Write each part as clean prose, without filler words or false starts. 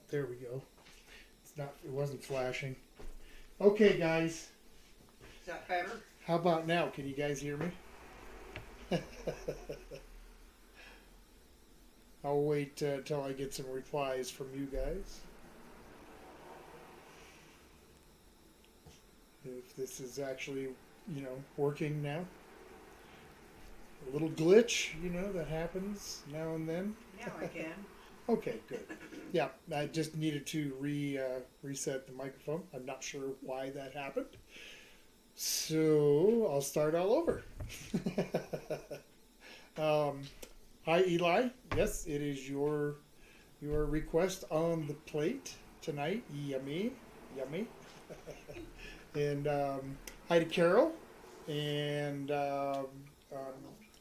There we go. It wasn't flashing. Okay, guys. Is that better? How about now? Can you guys hear me? I'll wait till I get some replies from you guys. If this is actually, working now. A little glitch, that happens now and then. Now I can. Okay, good. Yeah, I just needed to reset the microphone. I'm not sure why that happened. So I'll start all over. Hi, Eli. Yes, it is your request on the plate tonight. Yummy, yummy. And hi to Carol and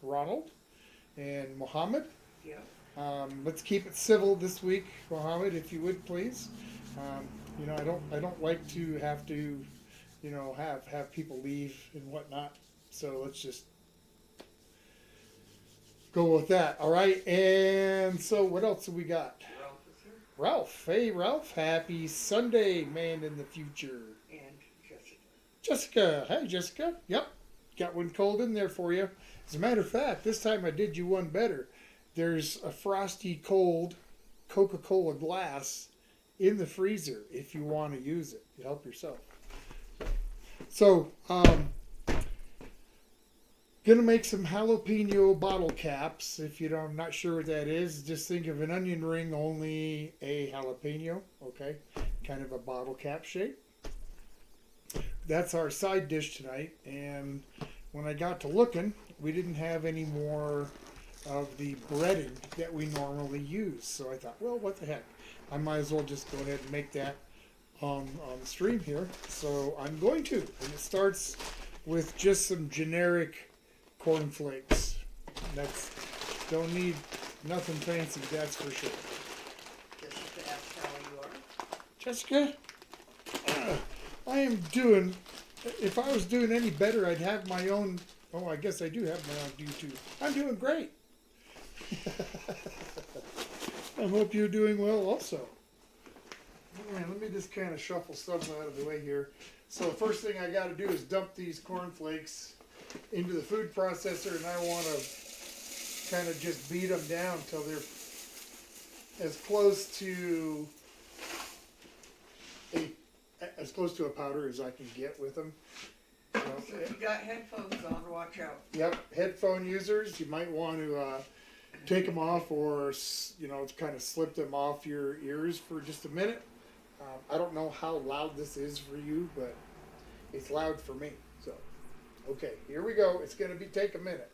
Ronald and Mohammed. Yeah. Let's keep it civil this week, Mohammed, if you would, please. I don't like to have to, have people leave and whatnot. So let's just go with that. All right. And so what else have we got? Ralph is here. Ralph. Hey, Ralph. Happy Sunday, man in the future. And Jessica. Jessica. Hey, Jessica. Yep. Got one cold in there for you. As a matter of fact, this time I did you one better. There's a frosty cold Coca-Cola glass in the freezer if you want to use it. You help yourself. So, gonna make some jalapeno bottle caps. If I'm not sure what that is, just think of an onion ring, only a jalapeno. Okay, kind of a bottle cap shape. That's our side dish tonight. And when I got to looking, we didn't have any more of the breading that we normally use. So I thought, well, what the heck? I might as well just go ahead and make that on the stream here. So I'm going to. And it starts with just some generic cornflakes. Don't need nothing fancy, that's for sure. Jessica asked how you are. Jessica, I am doing, if I was doing any better, I'd have my own, I guess I do have my own YouTube. I'm doing great. I hope you're doing well also. Man, let me just kind of shuffle stuff out of the way here. So the first thing I got to do is dump these cornflakes into the food processor, and I want to kind of just beat them down until they're as close to a powder as I can get with them. So if you got headphones on, watch out. Yep, headphone users, you might want to take them off, or kind of slip them off your ears for just a minute. I don't know how loud this is for you, but it's loud for me. So, okay, here we go. It's going to take a minute.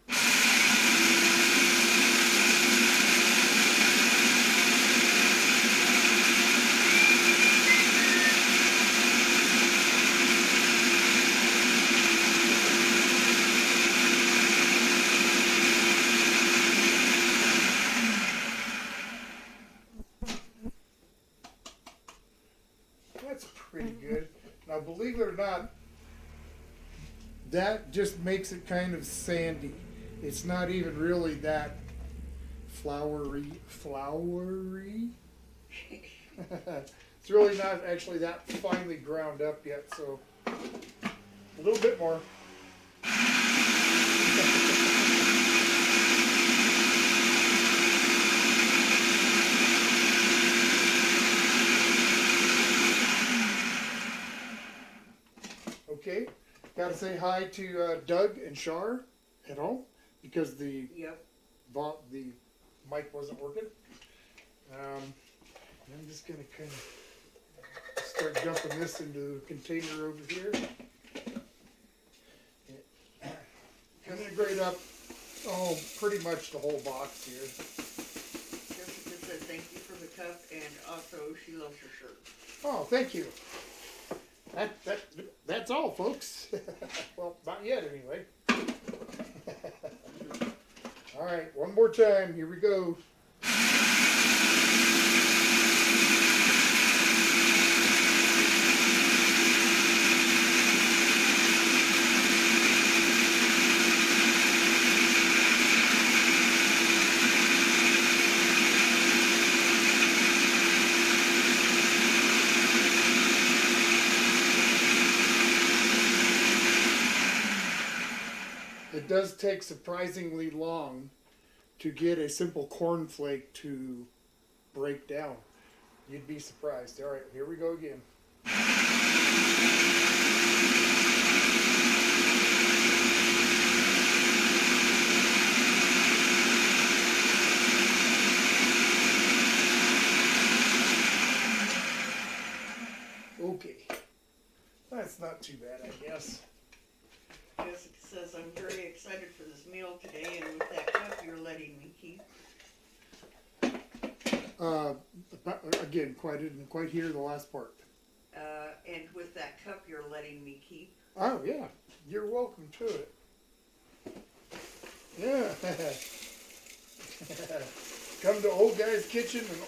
Pretty good. Now, believe it or not, that just makes it kind of sandy. It's not even really that floury. It's really not actually that finely ground up yet, so a little bit more. Okay, got to say hi to Doug and Shar at home because the mic wasn't working. I'm just going to kind of start dumping this into the container over here. I'm going to grate up pretty much the whole box here. Jessica said thank you for the cup, and also she loves your shirt. Oh, thank you. That's all, folks. Well, not yet, anyway. All right, one more time. Here we go. it does take surprisingly long to get a simple cornflake to break down. You'd be surprised. All right, here we go again. Okay, that's not too bad, I guess. Jessica says, I'm very excited for this meal today, and with that cup you're letting me keep. Again, didn't quite hear the last part. And with that cup you're letting me keep. Oh, yeah. You're welcome to it. Yeah. Come to Old Guy's Kitchen and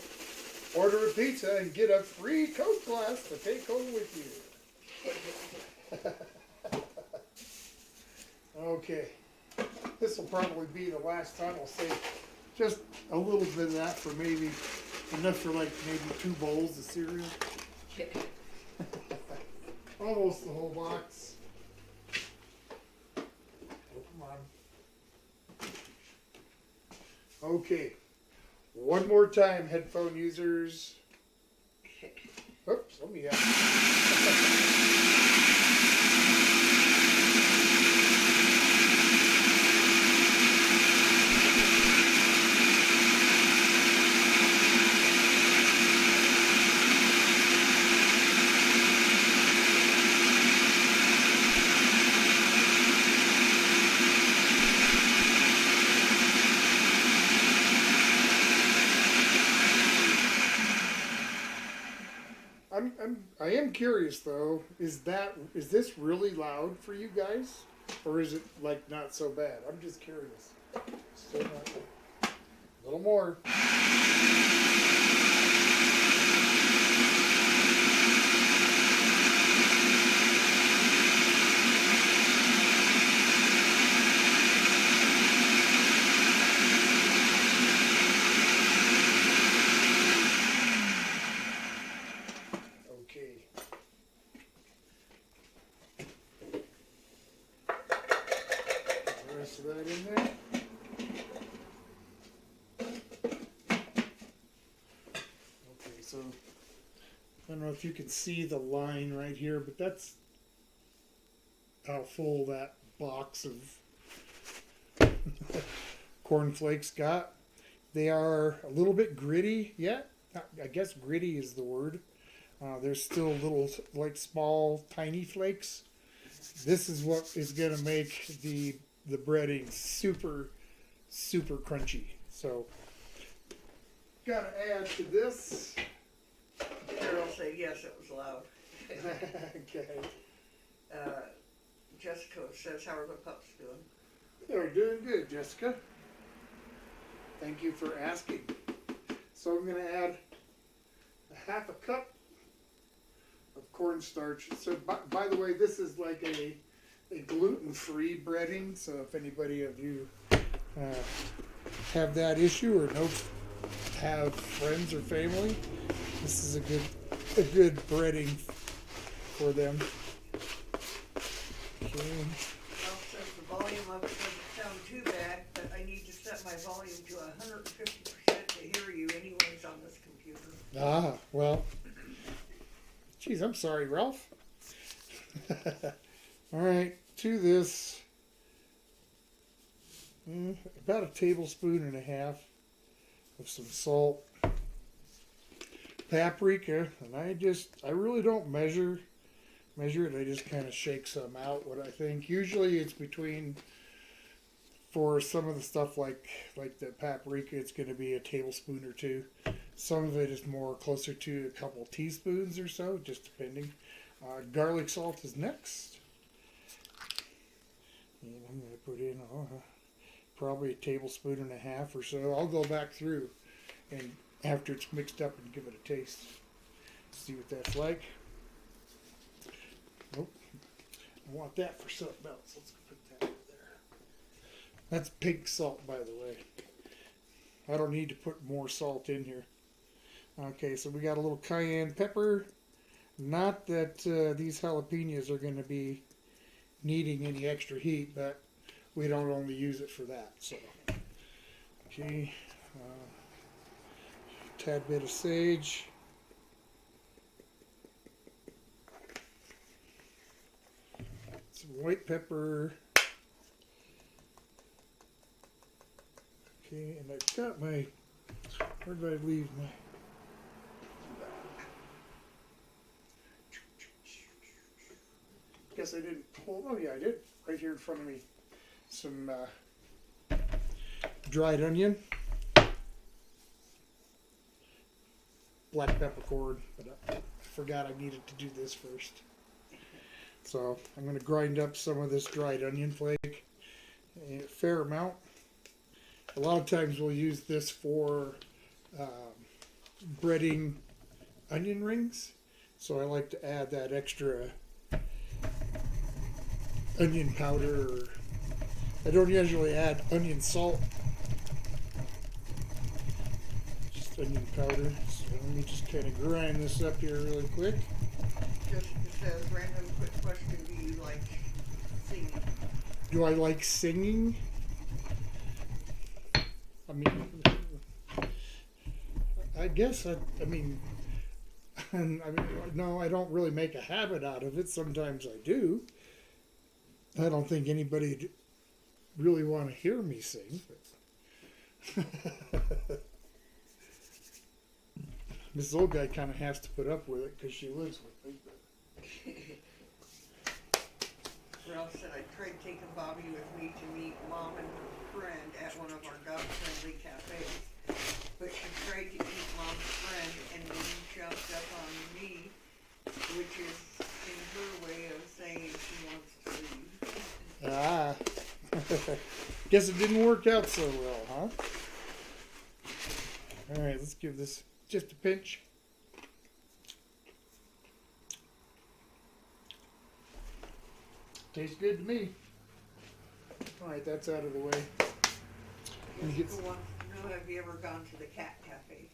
order a pizza and get a free Coke glass to take home with you. Okay. This will probably be the last time I'll say just a little bit of that for maybe enough for like maybe 2 bowls of cereal. Almost the whole box. Oh, come on. Okay. One more time, headphone users. Oops, let me I am curious though, is this really loud for you guys? Or is it like not so bad? I'm just curious. Still not, a little more. Of that in there. Okay, so I don't know if you can see the line right here, but that's how full that box of cornflakes got. They are a little bit gritty yet. I guess gritty is the word. There's still little like small tiny flakes. This is what is going to make the breading super crunchy. So gotta add to this. Carol said yes, it was loud. Okay. Jessica says, how are the pups doing? They're doing good, Jessica. Thank you for asking. So I'm gonna add a 1/2 cup of cornstarch. So by the way, this is like a gluten-free breading, so if anybody of you have that issue or have friends or family, this is a good breading for them. Okay. Ralph says the volume of it doesn't sound too bad, but I need to set my volume to 150% to hear you anyways on this computer. Ah, well, geez, I'm sorry, Ralph. All right, to this, about 1.5 tablespoons of some salt, paprika, and I really don't measure it. I just kind of shake some out. What I think usually it's between, for some of the stuff like the paprika, it's going to be 1 tablespoon or 2. Some of it is more closer to a couple teaspoons or so, just depending. Garlic salt is next. And I'm going to put in probably 1.5 tablespoons or so. I'll go back through and after it's mixed up and give it a taste. See what that's like. Nope. I want that for something else. Let's put that over there. That's pink salt, by the way. I don't need to put more salt in here. Okay, so we got a little cayenne pepper. Not that these jalapenos are going to be needing any extra heat, but we don't only use it for that. So, okay, tad bit of sage. Some white pepper. Okay, and I've got my, where did I leave my, guess I didn't pull, oh yeah I did, right here in front of me, some dried onion, black peppercorn, but I forgot I needed to do this first. So I'm going to grind up some of this dried onion flake, a fair amount. A lot of times we'll use this for breading onion rings, so I like to add that extra onion powder. I don't usually add onion salt, just onion powder. So let me just kind of grind this up here really quick. Jessica says, random quick question, do you like singing? Do I like singing? I mean, I guess I mean, no, I don't really make a habit out of it. Sometimes I do. I don't think anybody really want to hear me sing. But this old guy kind of has to put up with it because she lives with me. Ralph said I tried taking Bobby with me to meet Mom and her friend at one of our dog-friendly cafes, but she tried to eat Mom's friend and then jumped up on me, which is in her way of saying she wants to leave. Ah, guess it didn't work out so well, huh? All right, let's give this just a pinch. Tastes good to me. All right, that's out of the way. Jessica wants to know, have you ever gone to the cat cafe?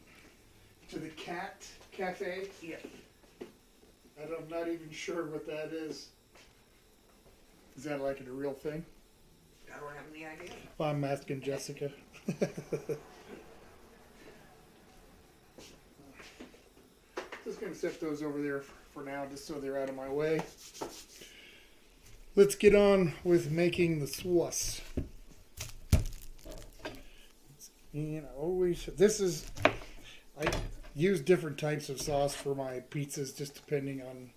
To the cat cafe? Yes. I'm not even sure what that is. Is that like a real thing? I don't have any idea. Well, I'm asking Jessica. Just gonna set those over there for now, just so they're out of my way. Let's get on with making the sauce. And I use different types of sauce for my pizzas, just depending on,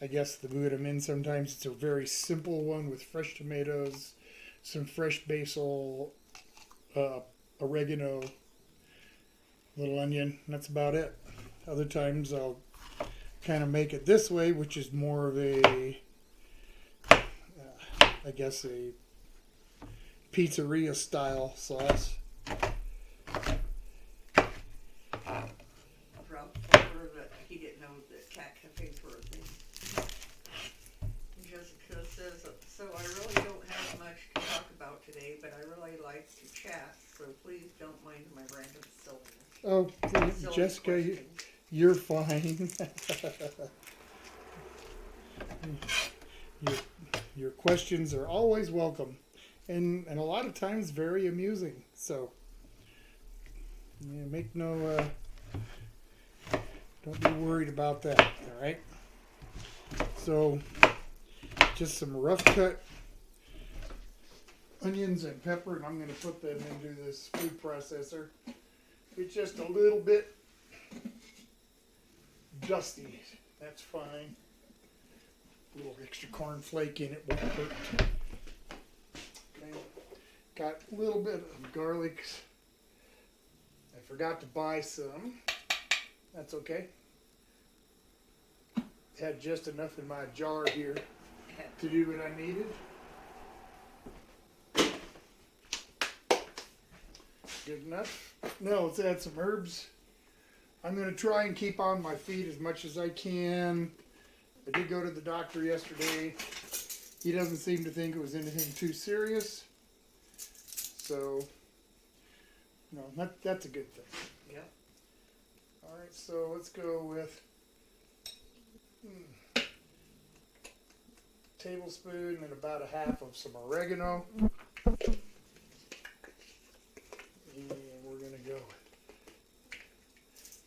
I guess, the mood I'm in. Sometimes it's a very simple one with fresh tomatoes, some fresh basil, oregano, little onion, and that's about it. Other times I'll kind of make it this way, which is more of a, I guess, a pizzeria style sauce. Ralph told her that he didn't know that cat cafes were a thing. Jessica says, so I really don't have much to talk about today, but I really like to chat, so please don't mind my random silliness. Oh, Silly Jessica, questions. you're fine. Your questions are always welcome, and a lot of times very amusing. So, yeah, make no, don't be worried about that. All right. So, just some rough cut onions and pepper, and I'm going to put them into this food processor. It's just a little bit dusty. That's fine. A little extra corn flake in it won't hurt. Okay. Got a little bit of garlic. I forgot to buy some. That's okay. Had just enough in my jar here to do what I needed. Good enough. Now let's add some herbs. I'm going to try and keep on my feet as much as I can. I did go to the doctor yesterday. He doesn't seem to think it was anything too serious. So, no, that's a good thing. Yep. All right, so let's go with tablespoon and about a half of some oregano. And we're gonna go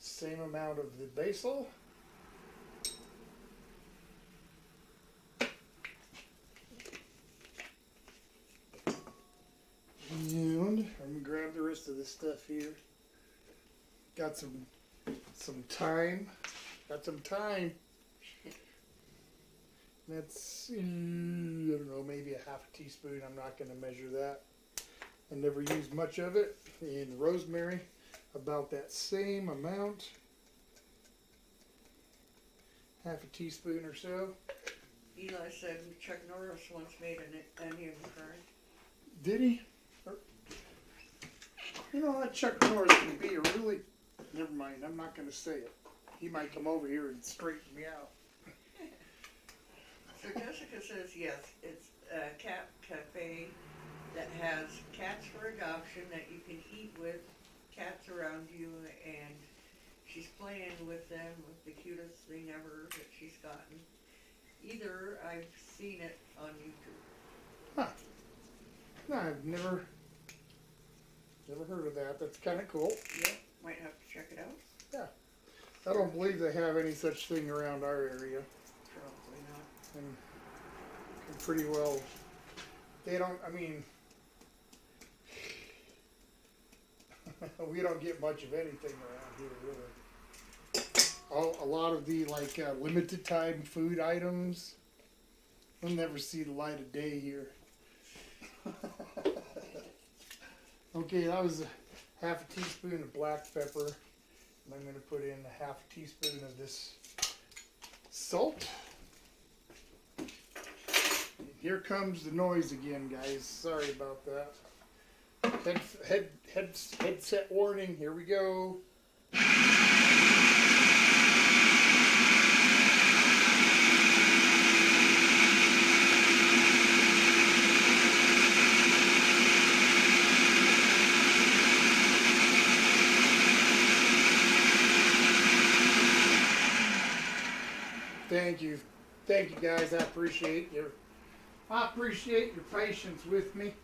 same amount of the basil. And I'm gonna grab the rest of this stuff here. Got some thyme. Got some thyme. That's, I don't know, maybe a half a teaspoon. I'm not going to measure that. I never use much of it. And rosemary, about that same amount. Half a teaspoon or so. Eli said Chuck Norris once made an onion curry. Did he? You know, that Chuck Norris can be a really... Never mind, I'm not going to say it. He might come over here and straighten me out. So Jessica says yes, it's a cat cafe that has cats for adoption that you can eat with cats around you, and she's playing with them with the cutest thing ever that she's gotten. Either I've seen it on YouTube. Huh. No, I've never heard of that. That's kind of cool. Yep, might have to check it out. I don't believe they have any such thing around our area. Probably not. And pretty well, they don't, I mean, we don't get much of anything around here, really. A lot of the, like, limited time food items, we'll never see the light of day here. Okay, that was half a teaspoon of black pepper. And I'm going to put in a half a teaspoon of this salt. And here comes the noise again, guys. Sorry about that. Headset warning. Here we go. Thank you guys. I appreciate your patience with me.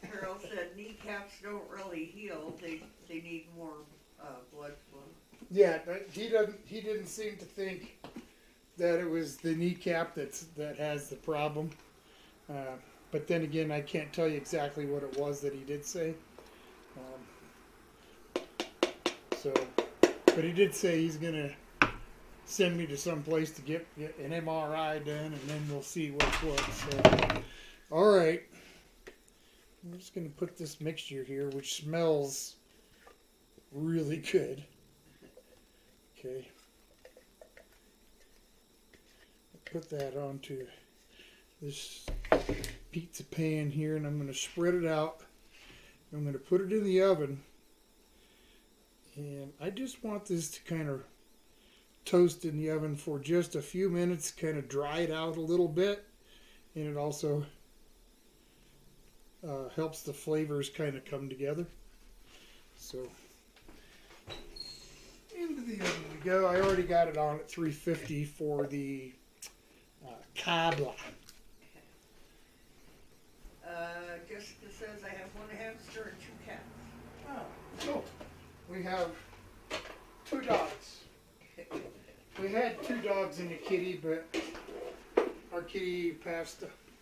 Carol said kneecaps don't really heal. They need more blood flow. Yeah, but he didn't seem to think that it was the kneecap that has the problem. But then again, I can't tell you exactly what it was that he did say. But he did say he's gonna send me to some place to get an MRI done, and then we'll see what's what. So, all right, I'm just gonna put this mixture here, which smells really good. Okay, put that onto this pizza pan here, and I'm gonna spread it out. I'm gonna put it in the oven, and I just want this to kind of toast in the oven for just a few minutes, kind of dry it out a little bit, and it also helps the flavors kind of come together. So into the oven we go. I already got it on at 350 for the cobbler. Jessica says I have one hamster and 2 cats. Oh, cool. We have 2 dogs. We had 2 dogs and a kitty, but our kitty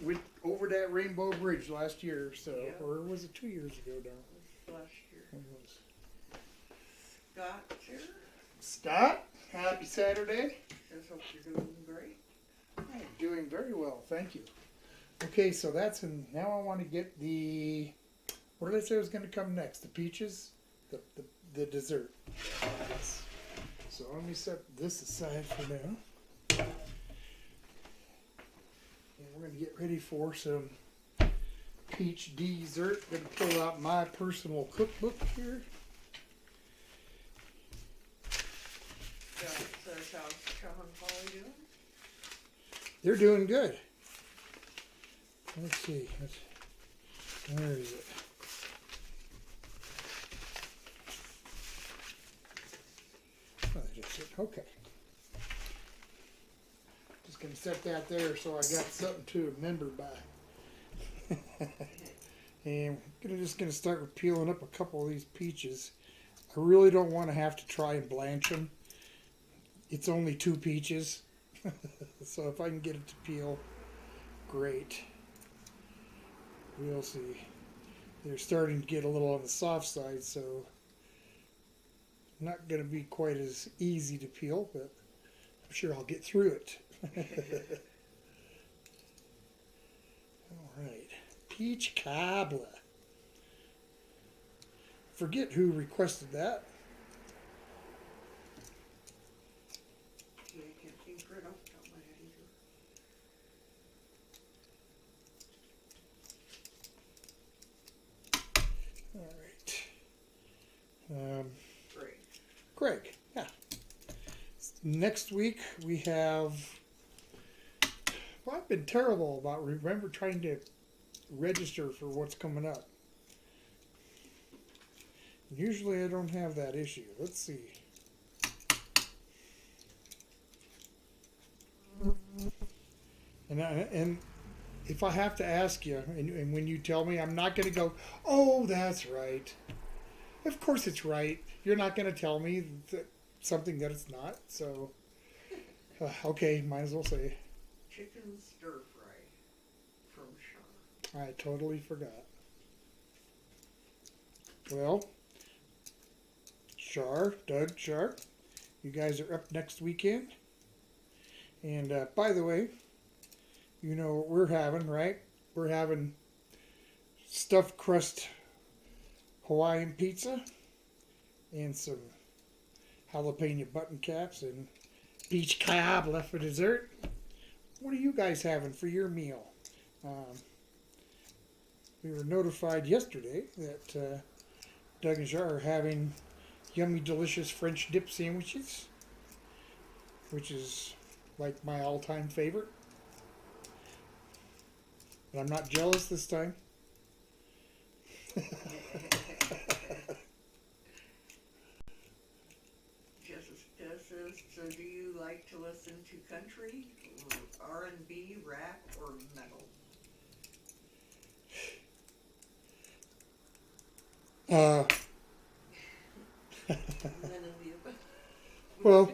went over that Rainbow Bridge last year, so, yeah. Or was it 2 years ago, darling? Last year. It was. Scott's here. Scott, happy Saturday. Says hope you're doing great. I'm doing very well, thank you. Okay, so now I want to get what did I say was going to come next? The peaches? The dessert. Yes. So let me set this aside for now. And we're going to get ready for some peach dessert. I'm going to pull out my personal cookbook here. John says how's Sean and Polly doing? They're doing good. Let's see. Where is it? Oh, that's it. Okay. Just going to set that there so I got something to remember by. And I'm just gonna start with peeling up a couple of these peaches. I really don't want to have to try and blanch them. It's only 2 peaches, so if I can get it to peel, great. We'll see. They're starting to get a little on the soft side, so not going to be quite as easy to peel, but I'm sure I'll get through it. All right, peach cobbler. Forget who requested that. Yeah, I can't think right off the top of my head either. All right. Great. Greg, yeah. Next week we have. Well, I've been terrible about trying to register for what's coming up. Usually I don't have that issue. Let's see. And if I have to ask you, and when you tell me, I'm not going to go, oh, that's right. Of course it's right. You're not going to tell me something that it's not. So, okay, might as well say. Chicken stir fry from Shaw. I totally forgot. Well, Doug Shar, you guys are up next weekend. And by the way, you know what we're having, right? We're having stuffed crust Hawaiian pizza and some jalapeno button caps and peach cobbler for dessert. What are you guys having for your meal? We were notified yesterday that Doug and Jar are having yummy, delicious French dip sandwiches, which is like my all-time favorite. But I'm not jealous this time. Jessica says, so do you like to listen to country, R&B, rap, or metal? None of the above. Well,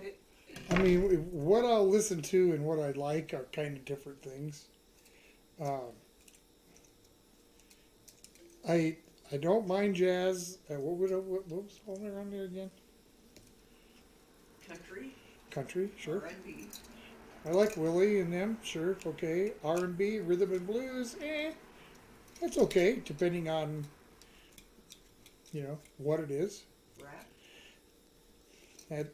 I mean, what I'll listen to and what I like are kind of different things. I don't mind jazz. What was all around there again? Country, Country, sure. R&B. I like Willie and them, sure, okay. R&B, rhythm and blues, that's okay, depending on, what it is. Rap. I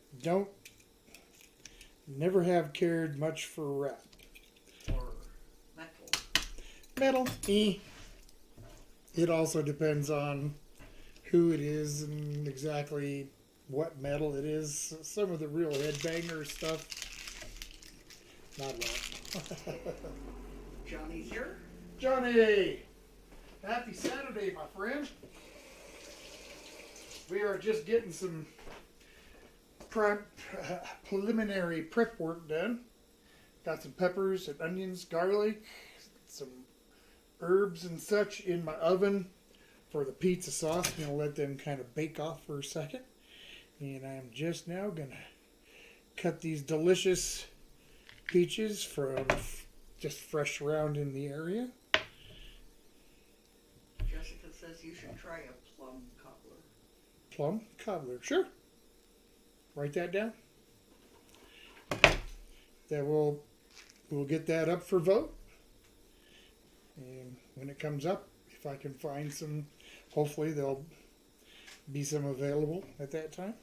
never have cared much for rap. Or metal. Metal, It also depends on who it is and exactly what metal it is. Some of the real headbanger stuff, not well. Johnny's here. Johnny! Happy Saturday, my friend. We are just getting some preliminary prep work done. Got some peppers and onions, garlic, some herbs and such in my oven for the pizza sauce. I'm going to let them kind of bake off for a second. And I'm just now going to cut these delicious peaches from just fresh around in the area. Jessica says you should try a plum cobbler. Plum cobbler, sure. Write that down. We'll get that up for vote. And when it comes up, if I can find some, hopefully there'll be some available at that time.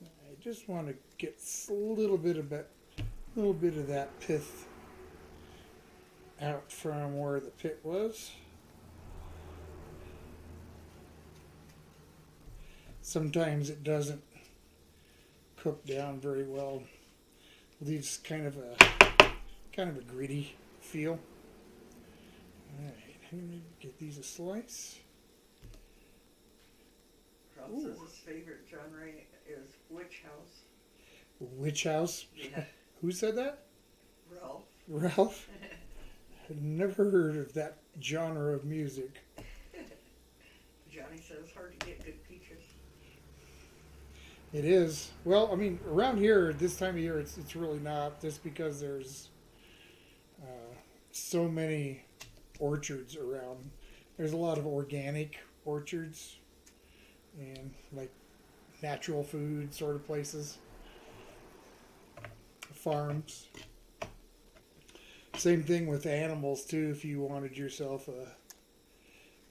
I just want to get a little bit of that pith out from where the pit was. Sometimes it doesn't cook down very well. Leaves kind of a gritty feel. All right, I'm gonna get these a slice. Ralph says his favorite genre is Witch House. Witch House? Yeah. Who said that? Ralph. Ralph? I've never heard of that genre of music. Johnny says it's hard to get good peaches. It is. Well, I mean, around here this time of year, it's really not, just because there's so many orchards around. There's a lot of organic orchards and like natural food sort of places, farms. Same thing with animals too. If you wanted yourself a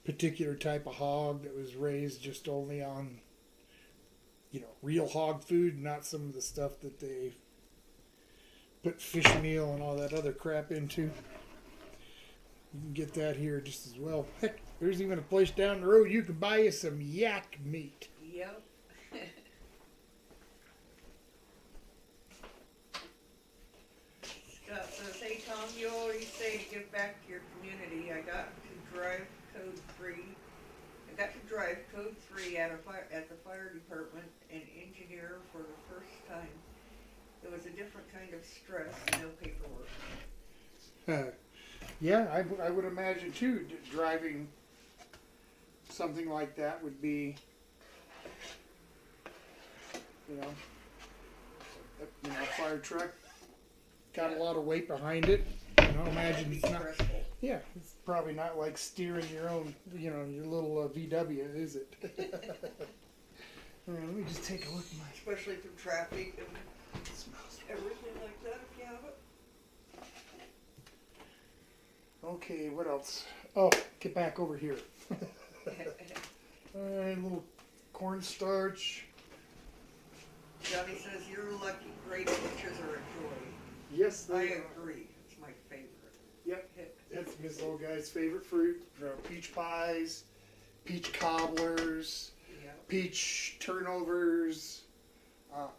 particular type of hog that was raised just only on, real hog food, not some of the stuff that they put fish meal and all that other crap into. You can get that here just as well. Heck, there's even a place down the road you can buy you some yak meat. Yep. Scott says, hey Tom, you always say to give back to your community. I got to drive code 3 at the fire department and engineer for the first time. It was a different kind of stress, no paperwork. Yeah, I would imagine too, driving something like that would be, a fire truck, got a lot of weight behind it. Imagine it's not. Stressful. Yeah, it's probably not like steering your own, your little VW, is it? Let me just take a look at my. Especially through traffic and It smells. everything like that, if you have it. Okay, what else? Oh, get back over here. A little cornstarch. Johnny says, you're lucky. Great pictures are a joy. Yes, I they are. agree. It's my favorite. Yep, that's Miss Old Guy's favorite fruit. Peach pies, peach cobblers, Yep. peach turnovers,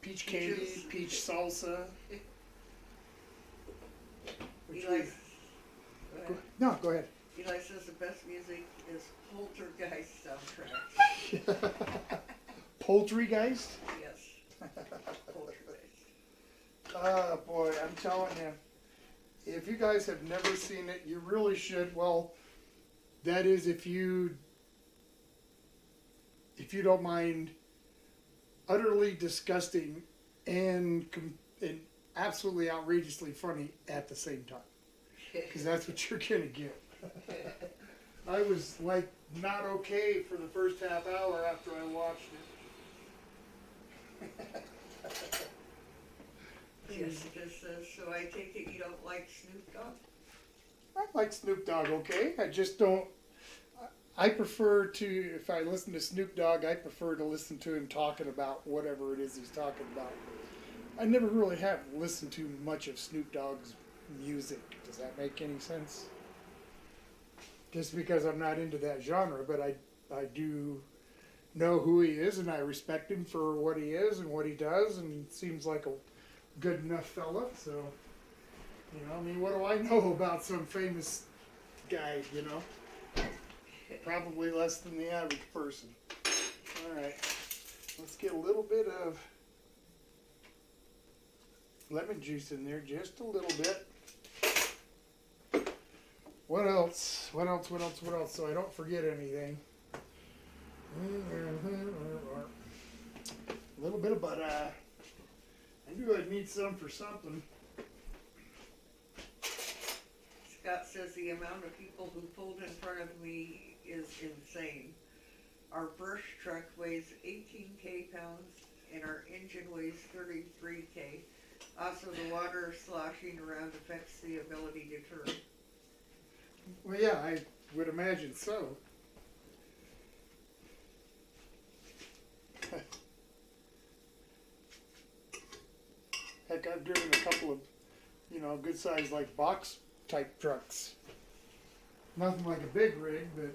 peach candy, Peaches. peach salsa. Which Eli, we- No, go ahead. Eli says the best music is Poltergeist soundtrack. Poultrygeist? Yes. Poltergeist. Oh boy, I'm telling you. If you guys have never seen it, you really should. Well, that is if you don't mind utterly disgusting and absolutely outrageously funny at the same time, because that's what you're gonna get. I was like not okay for the first half hour after I watched it. Jessica says, so I take it you don't like Snoop Dogg? I like Snoop Dogg, okay? I just don't. I prefer to, if I listen to Snoop Dogg, I prefer to listen to him talking about whatever it is he's talking about. I never really have listened to much of Snoop Dogg's music. Does that make any sense? Just because I'm not into that genre, but I do know who he is, and I respect him for what he is and what he does, and seems like a good enough fella. So, I mean, what do I know about some famous guy, Probably less than the average person. All right, let's get a little bit of lemon juice in there, just a little bit. What else? What else? So I don't forget anything. A little bit of butter. I knew I'd need some for something. Scott says the amount of people who pulled in front of me is insane. Our brush truck weighs 18K pounds and our engine weighs 33K. Also, the water sloshing around affects the ability to turn. Well, yeah, I would imagine so. Heck, I've driven a couple of, good sized like box type trucks. Nothing like a big rig, but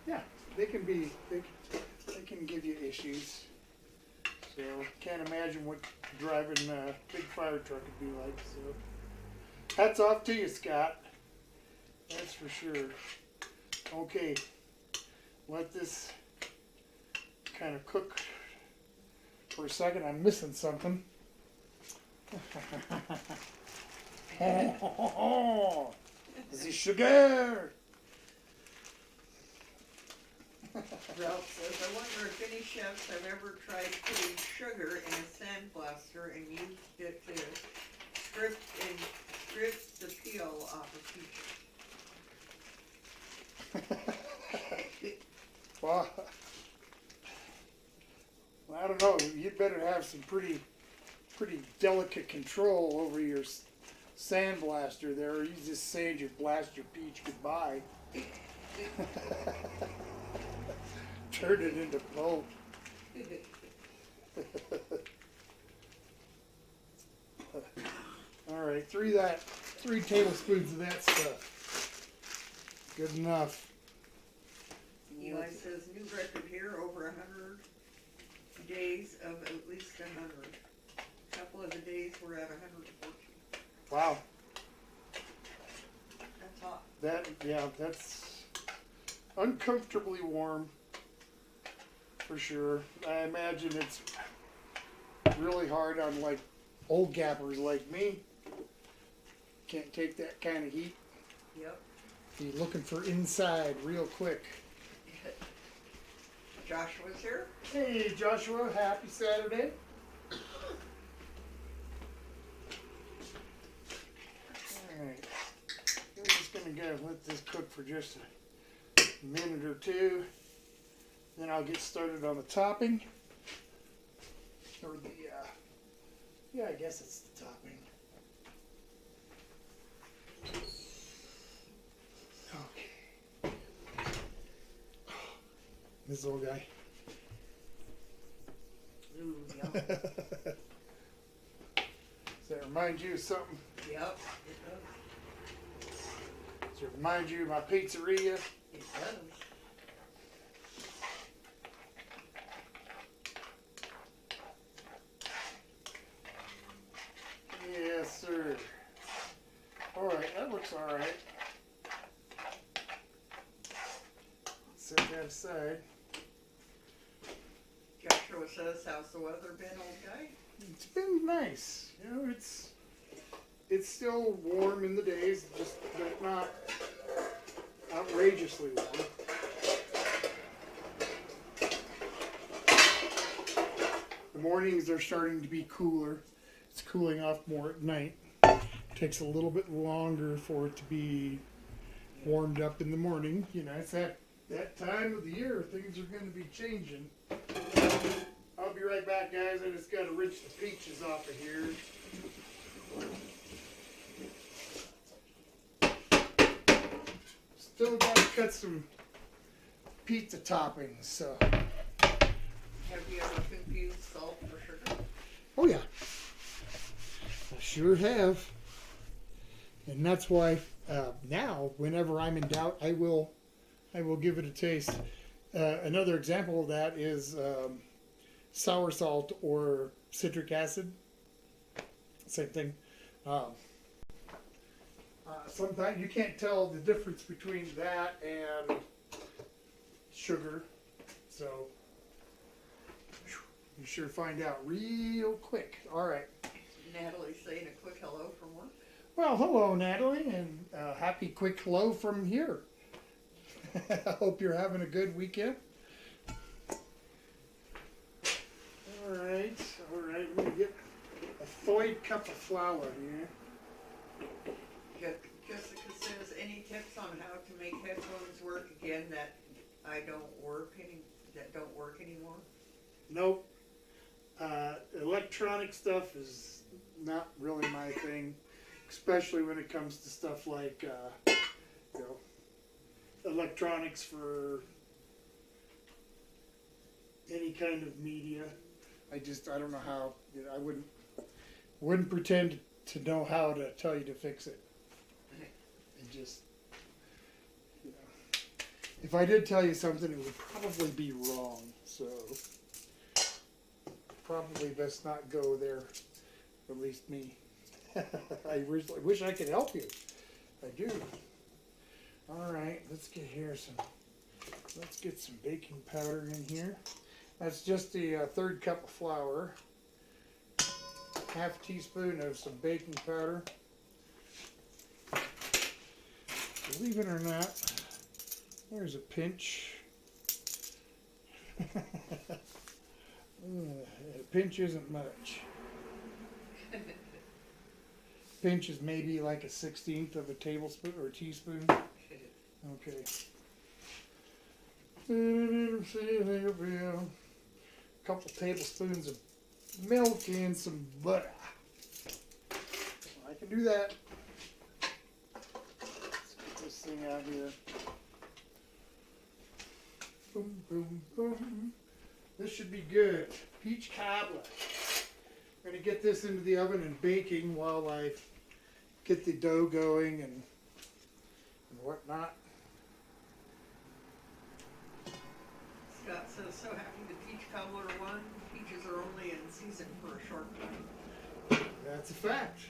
yeah, they can give you issues. So can't imagine what driving a big fire truck would be like. So hats off to you, Scott. That's for sure. Okay, let this kind of cook for a second. I'm missing something. The sugar. Ralph says, I wonder if any chefs have ever tried putting sugar in a sandblaster and used it to strip the peel off a peach. Well, I don't know. You'd better have some pretty delicate control over your sandblaster there, or you just sand your blast your peach goodbye. Turn it into pulp. All right, 3 tablespoons of that stuff. Good enough. Eli says, new record here, over 100 days of at least 100. A couple of the days we're at 114. Wow. That's hot. That's uncomfortably warm. For sure. I imagine it's really hard on like old gappers like me. Can't take that kind of heat. Yep. Be looking for inside real quick. Joshua's here. Hey Joshua, happy Saturday. Alright. We're just gonna go let this cook for just a minute or two. Then I'll get started on the topping. Or the, yeah, I guess it's the topping. Okay. This old guy. Ooh, yum. Does that remind you of something? Yep, it does. Does it remind you of my pizzeria? It does. Yes, sir. Alright, that looks alright. Set that aside. Joshua says, how's the weather been, old guy? It's been nice. You know, it's still warm in the days, just but not outrageously warm. The mornings are starting to be cooler. It's cooling off more at night. Takes a little bit longer for it to be warmed up in the morning. You know, it's that time of the year things are going to be changing. I'll be right back, guys. I just got to rinse the peaches off of here. Still got to cut some pizza toppings. So. Have you ever confused salt for sugar? Oh yeah, I sure have. And that's why now, whenever I'm in doubt, I will give it a taste. Another example of that is sour salt or citric acid. Same thing. Sometimes you can't tell the difference between that and sugar, so you sure find out real quick. All right. Natalie's saying a quick hello from work. Well, hello, Natalie, and happy quick hello from here. I hope you're having a good weekend. All right. I'm going to get a thawed cup of flour here. Jessica says, any tips on how to make headphones work again that don't work anymore? Nope. Electronic stuff is not really my thing, especially when it comes to stuff like, electronics for any kind of media. I don't know how. I wouldn't pretend to know how to tell you to fix it. And just, if I did tell you something, it would probably be wrong. So, probably best not go there. At least me. I wish I could help you. I do. All right, let's get some baking powder in here. That's just the 1/3 cup of flour. half teaspoon of some baking powder. Believe it or not, there's a pinch. A pinch isn't much. Pinch is maybe like a 1/16 of a tablespoon or a teaspoon. Okay. A couple tablespoons of milk and some butter. I can do that. Let's get this thing out here. Boom, boom, boom. This should be good. Peach cobbler. I'm going to get this into the oven and baking while I get the dough going and whatnot. Scott says, so happy the peach cobbler won. Peaches are only in season for a short time. That's a fact.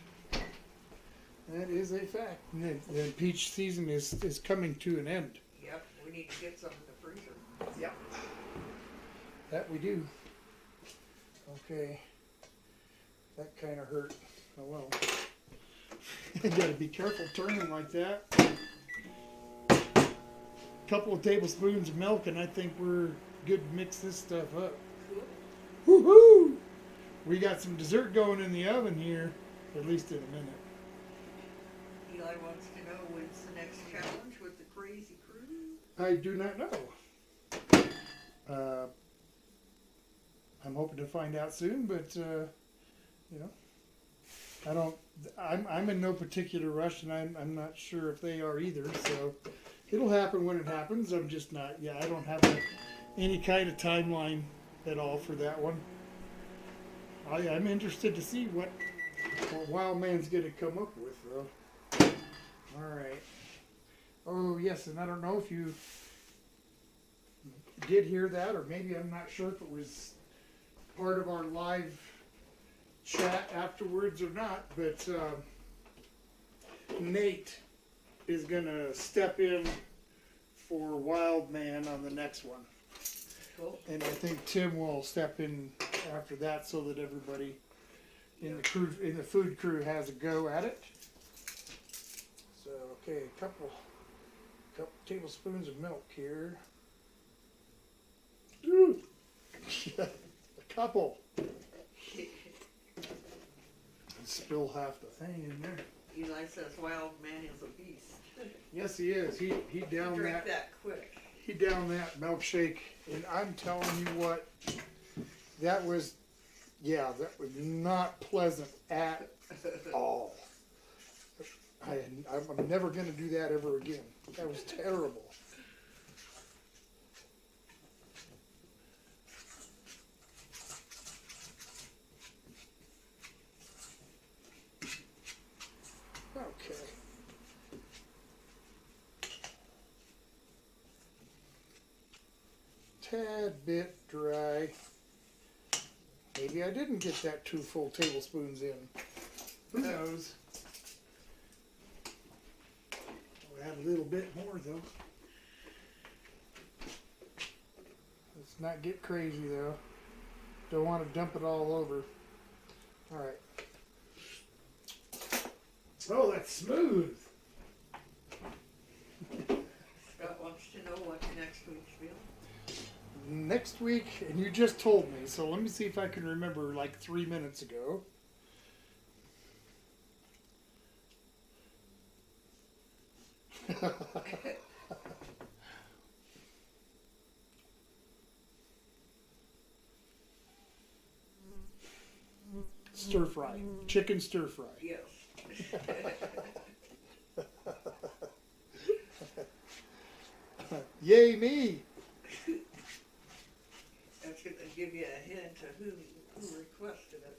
That is a fact. And the peach season is coming to an end. Yep, we need to get some in the freezer. Yep. That we do. Okay. That kind of hurt. Oh well. You gotta be careful turning like that. Couple of tablespoons of milk and I think we're good to mix this stuff up. Cool. Woohoo! We got some dessert going in the oven here, at least in a minute. Eli wants to know when's the next challenge with the crazy crew. I do not know. I'm hoping to find out soon, but you know, I don't. I'm in no particular rush, and I'm not sure if they are either. So it'll happen when it happens. I'm just not. Yeah, I don't have any kind of timeline at all for that one. I'm interested to see what Wild Man's gonna come up with, though. All right. Oh yes, and I don't know if you did hear that, or maybe I'm not sure if it was part of our live chat afterwards or not, but Nate is gonna step in for Wild Man on the next one. Cool. And I think Tim will step in after that so that everybody in the crew, in the food crew, has a go at it. So okay, a couple tablespoons of milk here. Ooh. A couple. Spill half the thing in there. Eli says Wild Man is a beast. Yes, he is. He downed Drink that. that quick. He downed that milkshake, and I'm telling you what, that was not pleasant at all. I'm never going to do that ever again. That was terrible. Okay. Tad bit dry. Maybe I didn't get that 2 full tablespoons in. Who knows? I'll add a little bit more though. Let's not get crazy though. Don't want to dump it all over. All right. Oh, that's smooth. Scott wants to know what next week's meal. Next week, and you just told me, so let me see if I can remember like 3 minutes ago. Stir fry. Chicken stir fry. Yes. Yay me! That's going to give you a hint of who requested it.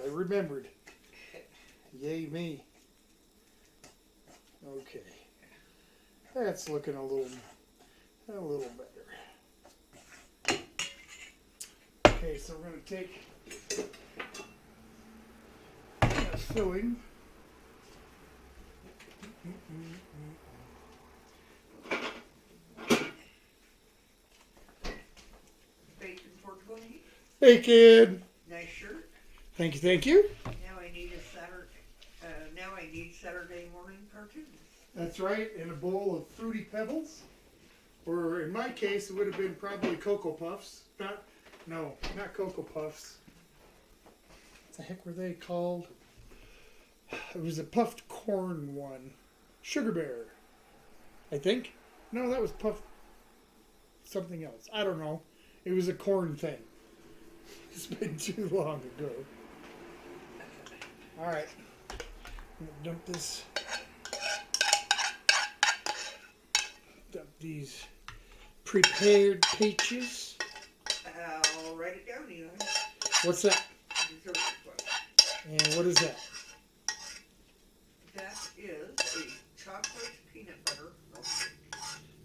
I remembered. Yay me. Okay. That's looking a little better. Okay, so we're going to take that filling. Bacon pork bone. Bacon! Nice Thank you, thank you. Now I need Saturday morning cartoons. That's right, and a bowl of Fruity Pebbles. Or in my case, it would have been probably Cocoa Puffs. Not Cocoa Puffs. What the heck were they called? It was a puffed corn one. Sugar Bear, I think. No, that was puffed something else. I don't know. It was a corn thing. It's been too long ago. All right. I'm gonna dump this. Dump these prepared peaches. I'll write it down, Eli. What's that? Dessert book. And what is that? That is a chocolate peanut butter milkshake.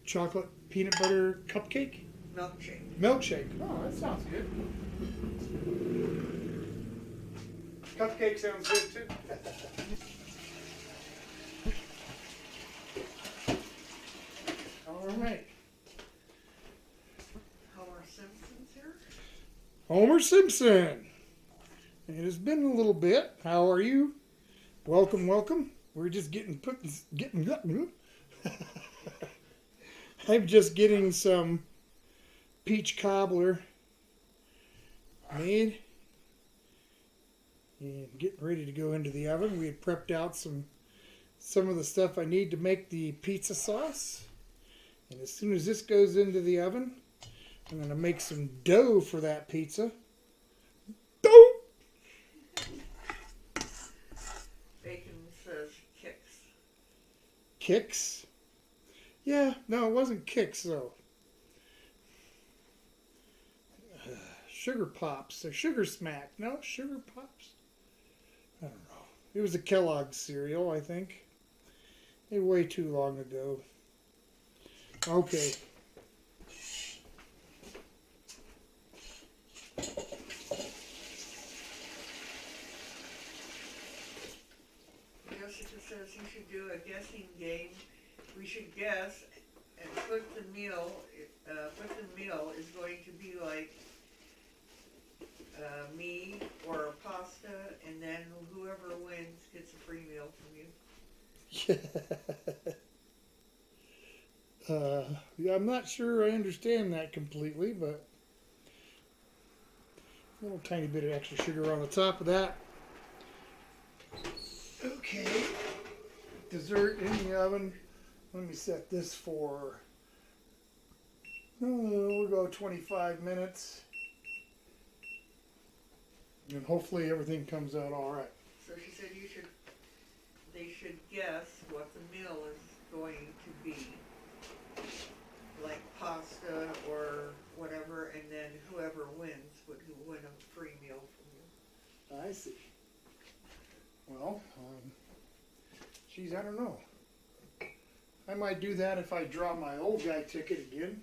Chocolate peanut butter cupcake? Milkshake. Milkshake. Oh, that sounds good. Cupcake sounds good too. All right. Homer Simpson's here. Homer Simpson. It has been a little bit. How are you? Welcome, welcome. We're just getting. I'm just getting some peach cobbler made and getting ready to go into the oven. We had prepped out some of the stuff I need to make the pizza sauce. And as soon as this goes into the oven, I'm going to make some dough for that pizza. Dough! Bacon says kicks. Kicks? Yeah, no, it wasn't Kicks though. Sugar Pops or Sugar Smack. No, Sugar Pops. I don't know. It was a Kellogg's cereal, I think. Way too long ago. Okay. Jessica says you should do a guessing game. We should guess and put the meal is going to be like meat or a pasta, and then whoever wins gets a free meal from you. Yeah, I'm not sure I understand that completely, but a little tiny bit of extra sugar on the top of that. Okay, dessert in the oven. Let me set this for, we'll go 25 minutes. And hopefully everything comes out all right. So she said they should guess what the meal is going to be. Like pasta or whatever, and then whoever wins would win a free meal from you. I see. Well, geez, I don't know. I might do that if I draw my old guy ticket again.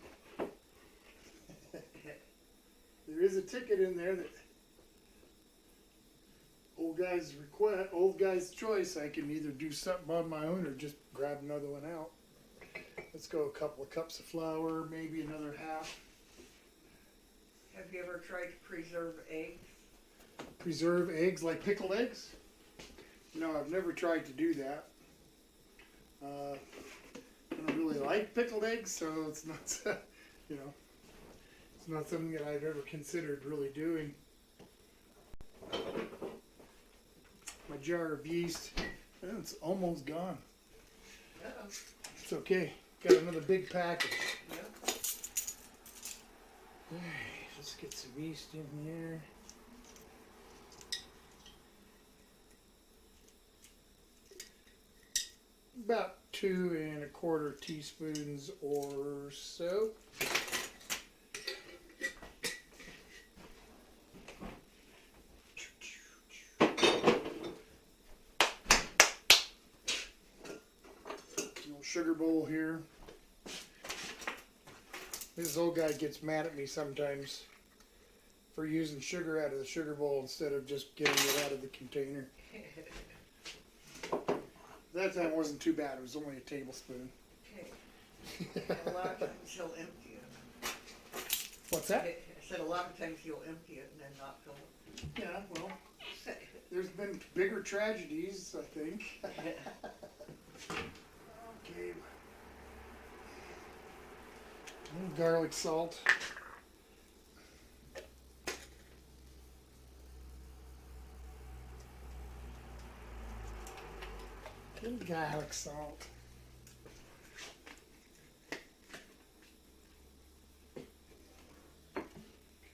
There is a ticket in there that old guy's choice. I can either do something on my own or just grab another one out. Let's go a couple of cups of flour, maybe another half. Have you ever tried to preserve eggs? Preserve eggs like pickled eggs? No, I've never tried to do that. I don't really like pickled eggs, so it's not, it's not something that I've ever considered really doing. My jar of yeast, it's almost gone. Uh-oh. It's okay. Got another big package. Yep. Alright, let's get some yeast in here. About 2 1/4 teaspoons or so. Little sugar bowl here. This old guy gets mad at me sometimes for using sugar out of the sugar bowl instead of just getting it out of the container. That time it wasn't too bad. It was only a tablespoon. Okay. A lot of times he'll empty it. What's that? I said a lot of times he'll empty it and then not fill it. Yeah, well, There's been bigger tragedies, I think. Okay. Garlic salt. Garlic salt.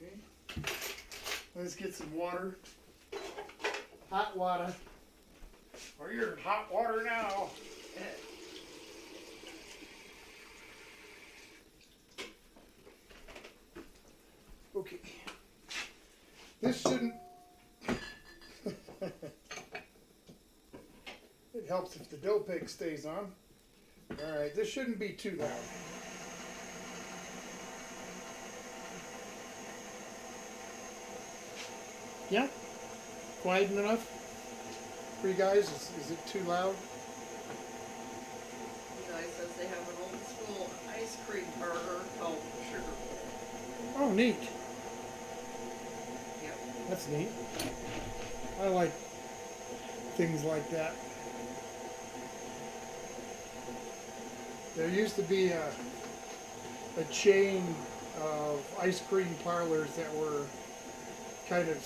Okay. Let's get some water. Hot water. Or you're in hot water now. Okay. This shouldn't. It helps if the dough peg stays on. Alright, this shouldn't be too loud. Yeah? Quiet enough for you guys? Is it too loud? Eli says they have an old school ice cream burger called Sugar Bowl. Oh, neat. Yep. That's neat. I like things like that. There used to be a chain of ice cream parlors that were kind of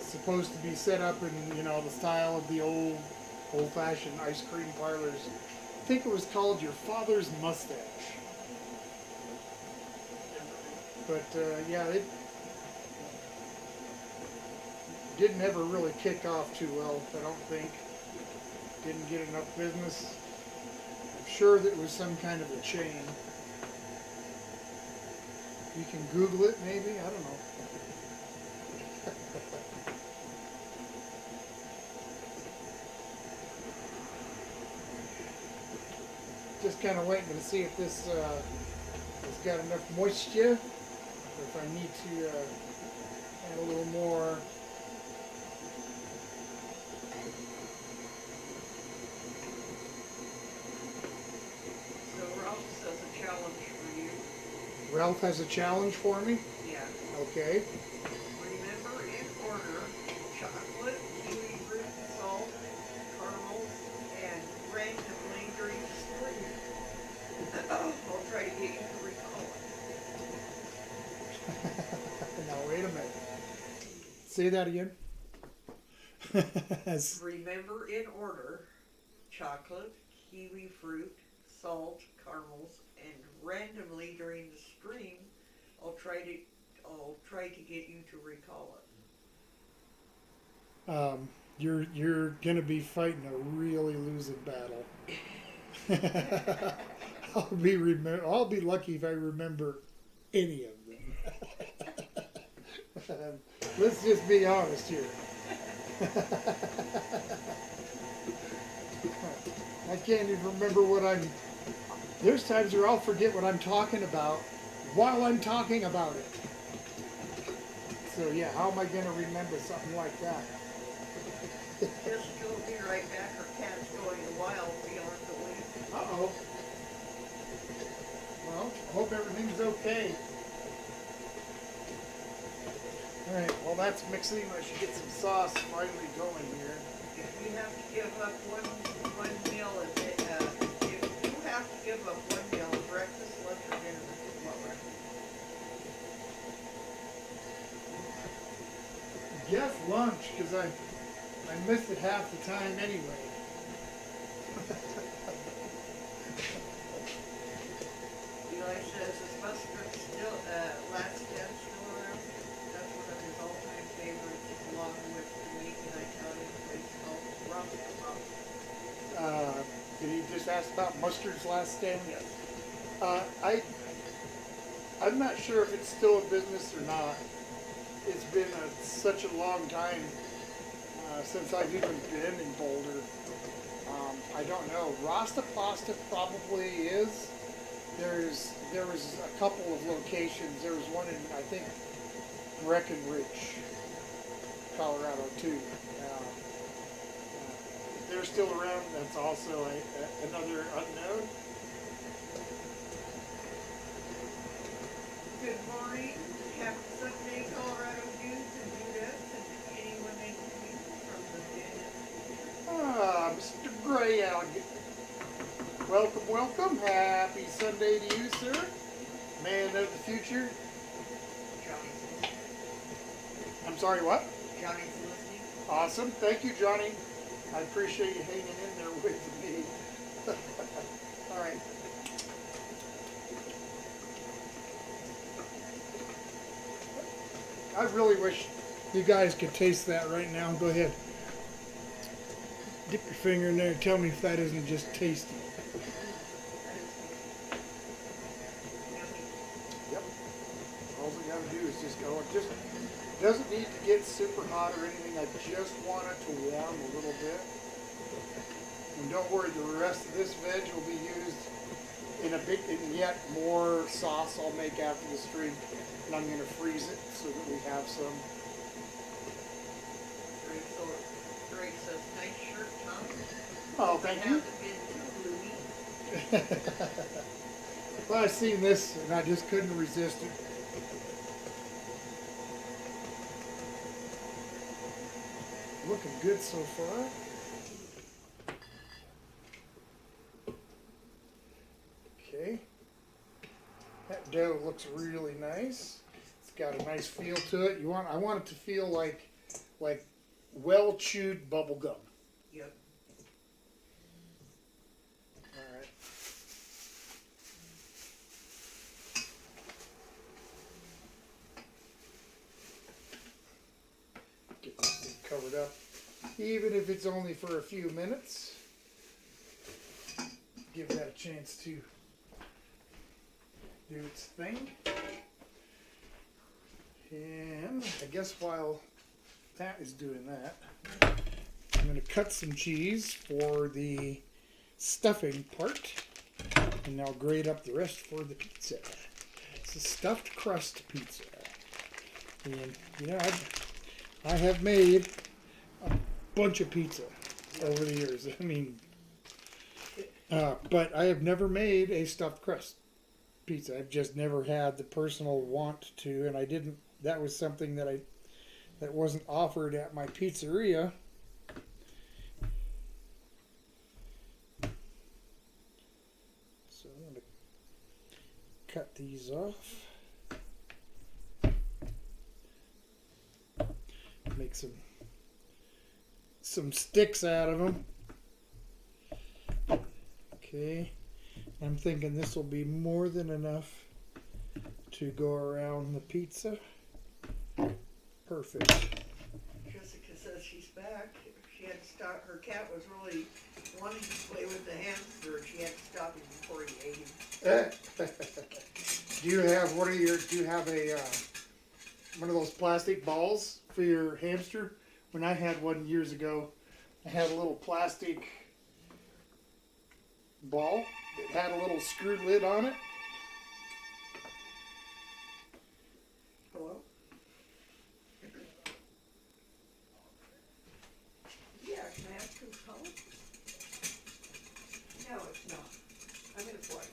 supposed to be set up in, you know, the style of the old-fashioned ice cream parlors. I think it was called Your Father's Mustache. But yeah, it didn't ever really kick off too well, I don't think. Didn't get enough business. I'm sure that it was some kind of a chain. You can Google it maybe, I don't know. Just kind of waiting to see if this has got enough moisture, or if I need to add a little more. So Ralph says a challenge for you. Ralph has a challenge for me? Yeah. Okay. Remember in order chocolate, kiwi fruit, salt, caramels, and randomly during the spring. I'll try to get you to recall it. Now wait a minute. Say that again. Remember in order chocolate, kiwi fruit, salt, caramels, and randomly during the stream, I'll try to get you to recall it. You're gonna be fighting a really losing battle. I'll be lucky if I remember any of them. Let's just be honest here. I can't even remember what there's times where I'll forget what I'm talking about while I'm talking about it. So yeah, how am I gonna remember something like that? Just you'll be right back. Her cat's going wild beyond the week. Uh-oh. Well, I hope everything's okay. Alright, while that's mixing, I should get some sauce finally going here. If you have to give up one meal a day, if you have to give up one meal, breakfast, lunch, or dinner, what breakfast? Guess lunch, because I missed it half the time anyway. Eli says, is mustard still, last step still around? That's one of his all-time favorites, along with the meat and Italian place called Rasta. Did he just ask about mustard's last stand? Yes. I'm not sure if it's still a business or not. It's been such a long time since I've even been in Boulder. I don't know. Rasta Pasta probably is. There was a couple of locations. There was one in, I think, Breckenridge, Colorado too. If they're still around, that's also another unknown. Good morning. Happy Sunday, Colorado dudes and dudettes, and anyone in between. Yeah. Welcome, welcome. Happy Sunday to you, sir. Man of the future. Johnny's listening. I'm sorry, what? Johnny's listening. Awesome. Thank you, Johnny. I appreciate you hanging in there with me. All right. I really wish you guys could taste that right now. Go ahead. Dip your finger in there and tell me if that isn't just tasty. Yep. All we gotta do is just go. It just doesn't need to get super hot or anything. I just want it to warm a little bit. And don't worry, the rest of this veg will be used in yet more sauce I'll make after the stream. And I'm gonna freeze it so that we have some. Greg says, nice shirt, Tom. Oh, thank you. Hasn't been too gloomy. Well, I seen this and I just couldn't resist it. Looking good so far. Okay. That dough looks really nice. It's got a nice feel to it. I want it to feel like well chewed bubble gum. Yep. All right. Get this thing covered up. Even if it's only for a few minutes. Give that a chance to do its thing. And I guess while that is doing that, I'm going to cut some cheese for the stuffing part, and I'll grate up the rest for the pizza. It's a stuffed crust pizza. And you know, I have made a bunch of pizza over the years. I mean, but I have never made a stuffed crust pizza. I've just never had the personal want to, and I didn't. That was something that wasn't offered at my pizzeria. So I'm going to cut these off. Make some sticks out of them. Okay. I'm thinking this will be more than enough to go around the pizza. Perfect. Jessica says she's back. She had to stop. Her cat was really wanting to play with the hamster. She had to stop him before he ate him. Do you have a one of those plastic balls for your hamster? When I had one years ago, I had a little plastic ball that had a little screw lid on it. Hello? Yeah, can I ask who's calling? No, it's not. I'm gonna play.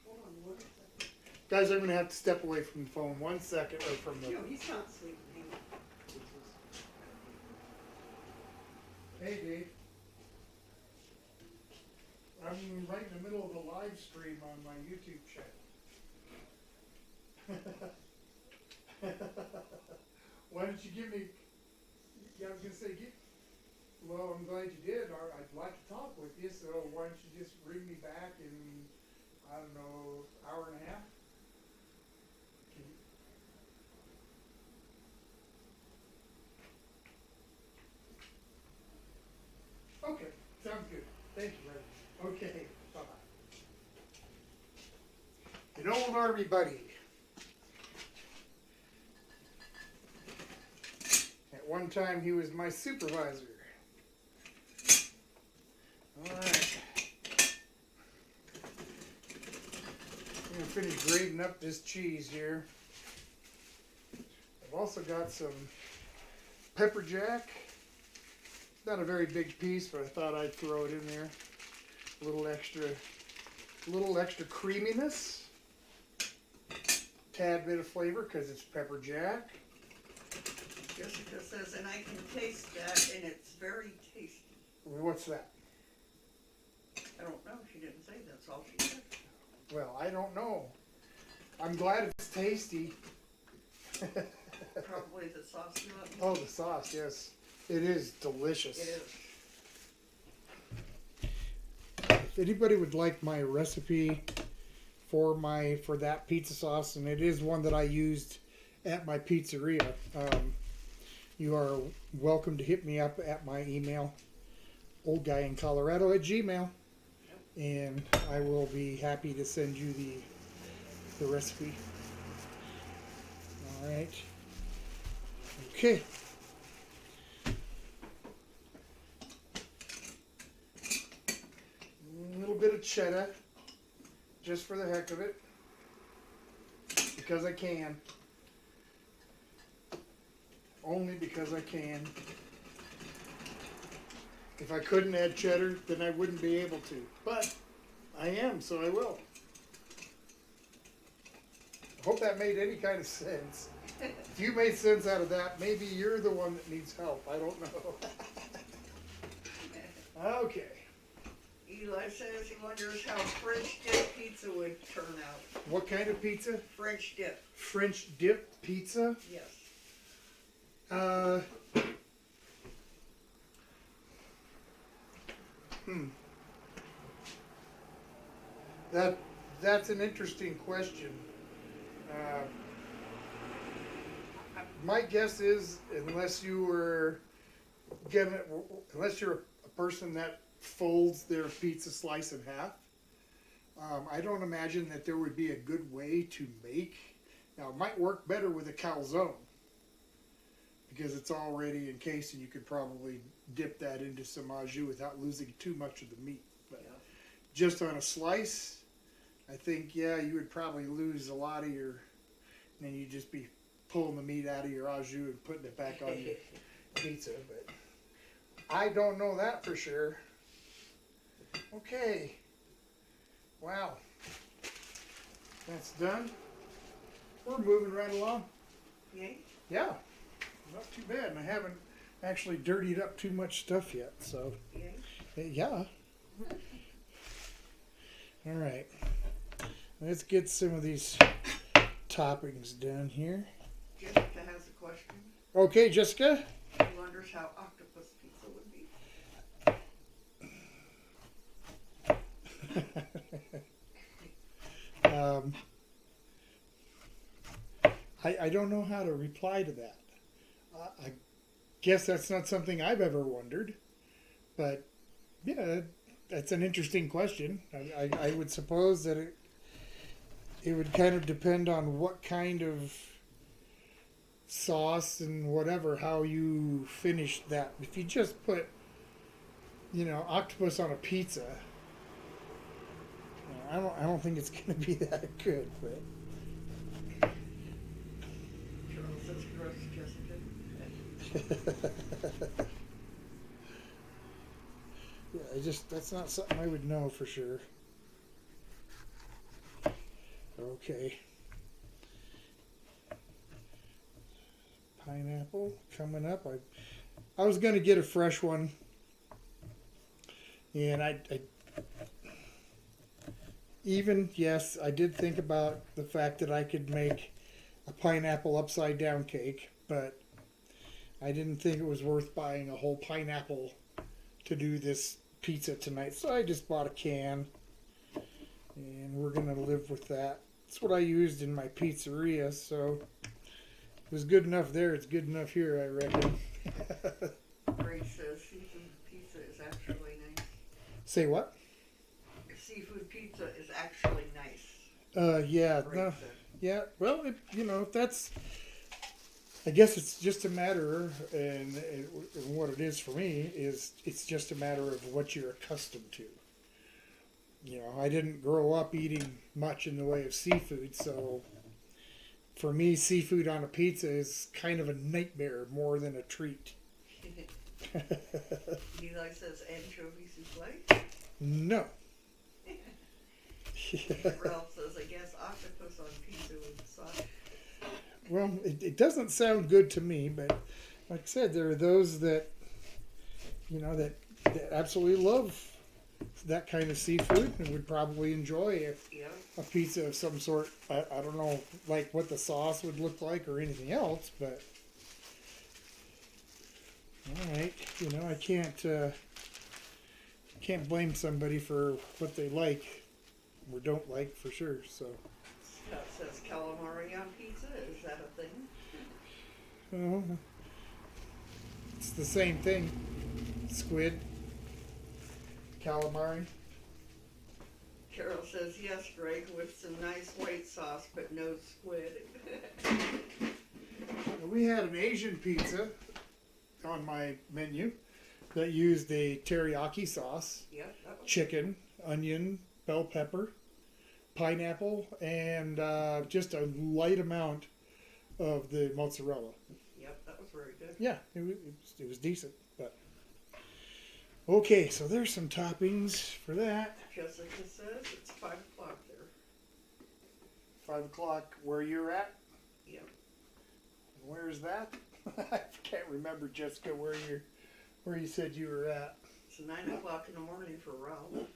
Hold on 1 second. Guys, I'm going to have to step away from the phone 1 second, or from the... No, he's not sleeping. Hey, Dave. I'm right in the middle of the live stream on my YouTube channel. Why don't you give me... Yeah, I was going to say, well, I'm glad you did. I'd like to talk with you, so why don't you just ring me back in, I don't know, hour and a half? Okay, sounds good. Thank you, Ray. Okay, bye-bye. An old army buddy. At one time, he was my supervisor. All right. I'm going to finish grating up this cheese here. I've also got some pepper jack. Not a very big piece, but I thought I'd throw it in there. A little extra creaminess. tad bit of flavor because it's pepper jack. Jessica says, and I can taste that, and it's very tasty. What's that? I don't know. She didn't say. That's all she said. Well, I don't know. I'm glad it's tasty. Probably the sauce you want. Oh, the sauce, yes. It is delicious. It is. If anybody would like my recipe for that pizza sauce, and it is one that I used at my pizzeria, you are welcome to hit me up at my email, oldguyincolorado@gmail.com, and I will be happy to send you the recipe. All right. Okay. A little bit of cheddar, just for the heck of it, because I can. Only because I can. If I couldn't add cheddar, then I wouldn't be able to. But I am, so I will. I hope that made any kind of sense. If you made sense out of that, maybe you're the one that needs help. I don't know. Okay. Eli says he wonders how French dip pizza would turn out. What kind of pizza? French dip. French dip pizza? Yes. That's an interesting question. My guess is, unless you're a person that folds their pizza slice in half, I don't imagine that there would be a good way to make. Now, it might work better with a calzone because it's already encased, and you could probably dip that into some au jus without losing too much of the meat. But Yeah. just on a slice, I think, yeah, you would probably lose a lot of your, and then you'd just be pulling the meat out of your au jus and putting it back on your pizza. But I don't know that for sure. Okay. Wow. That's done. We're moving right along. Yay. Yeah. Not too bad. And I haven't actually dirtied up too much stuff yet. So, Yay. yeah. All right. Let's get some of these toppings done here. Jessica has a question. Okay, Jessica. She wonders how octopus pizza would be. I don't know how to reply to that. I guess that's not something I've ever wondered, but yeah, that's an interesting question. I would suppose that it would kind of depend on what kind of sauce and whatever, how you finish that. If you just put, octopus on a pizza, I don't think it's going to be that good, but. Charles says Crust, Jessica. Yeah, that's not something I would know for sure. Okay. Pineapple coming up. I was going to get a fresh one, and I did think about the fact that I could make a pineapple upside down cake, but I didn't think it was worth buying a whole pineapple to do this pizza tonight, so I just bought a can, and we're going to live with that. That's what I used in my pizzeria, so it was good enough there. It's good enough here, I reckon. Grace says seafood pizza is actually nice. Say what? Seafood pizza is actually nice. Yeah, Grace no, said. yeah. Well, if that's, I guess it's just a matter, and what it is for me is it's just a matter of what you're accustomed to. I didn't grow up eating much in the way of seafood, so for me, seafood on a pizza is kind of a nightmare more than a treat. Eli says anchovy souffle. No. Ralph says, I guess octopus on pizza with sauce. Well, it doesn't sound good to me, but like I said, there are those that, that absolutely love that kind of seafood and would probably enjoy Yeah. a pizza of some sort. I don't know, like what the sauce would look like or anything else, but all right, I can't blame somebody for what they like or don't like for sure. So, Scott says calamari on pizza. Is that a thing? it's the same thing. Squid, calamari. Carol says yes, Greg, with some nice white sauce, but no squid. We had an Asian pizza on my menu that used a teriyaki sauce, Yep, that was chicken, onion, bell pepper, pineapple, and just a light amount of the mozzarella. Yep, that was very good. Yeah, it was decent. But okay, so there's some toppings for that. Jessica says it's 5 o'clock there. 5 o'clock where you're at. Yep. Where's that? I can't remember, Jessica, where you said you were at. It's 9 o'clock in the morning for Ralph.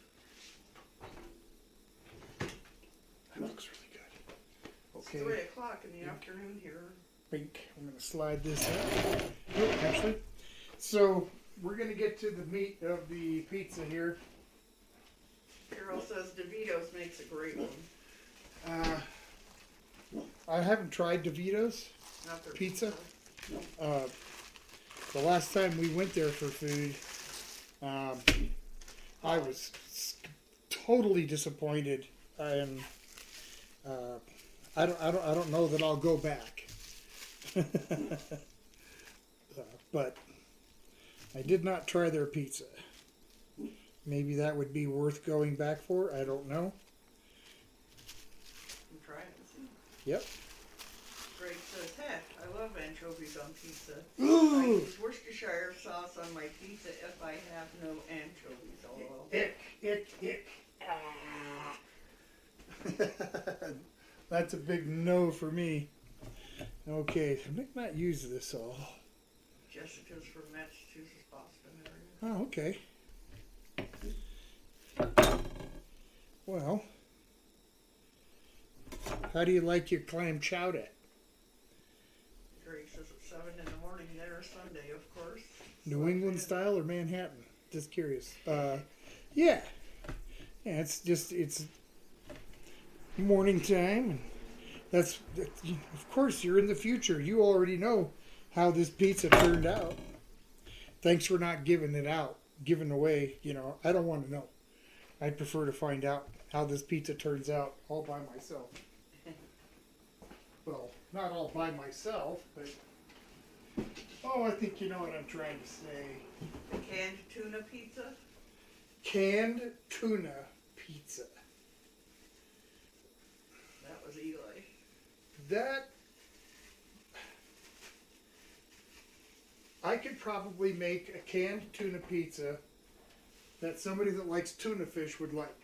That looks really good. It's Okay. 3 o'clock in the afternoon here. Bink. I'm going to slide this out. Oh, actually. So we're going to get to the meat of the pizza here. Carol says DeVito's makes a great one. I haven't tried DeVito's Not their pizza. The last time we went there for food, I was totally disappointed, and I don't know that I'll go back. But I did not try their pizza. Maybe that would be worth going back for. I don't know. I'm trying to see. Yep. Greg says, heck, I love anchovies on pizza. I Ooh. use Worcestershire sauce on my pizza if I have no anchovies. LOL. Ick. That's a big no for me. Okay, I might not use this all. Jessica's from Massachusetts, Boston area. Oh, okay. Well, how do you like your clam chowder? Greg says it's 7 in the morning there, Sunday, of course. New England style or Manhattan? Just curious. Yeah. Yeah, it's morning time. And of course, you're in the future. You already know how this pizza turned out. Thanks for not giving away. I don't want to know. I'd prefer to find out how this pizza turns out all by myself. Well, not all by myself, but I think you know what I'm trying to say. The canned tuna pizza. Canned tuna pizza. That was Eli. That I could probably make a canned tuna pizza that somebody that likes tuna fish would like.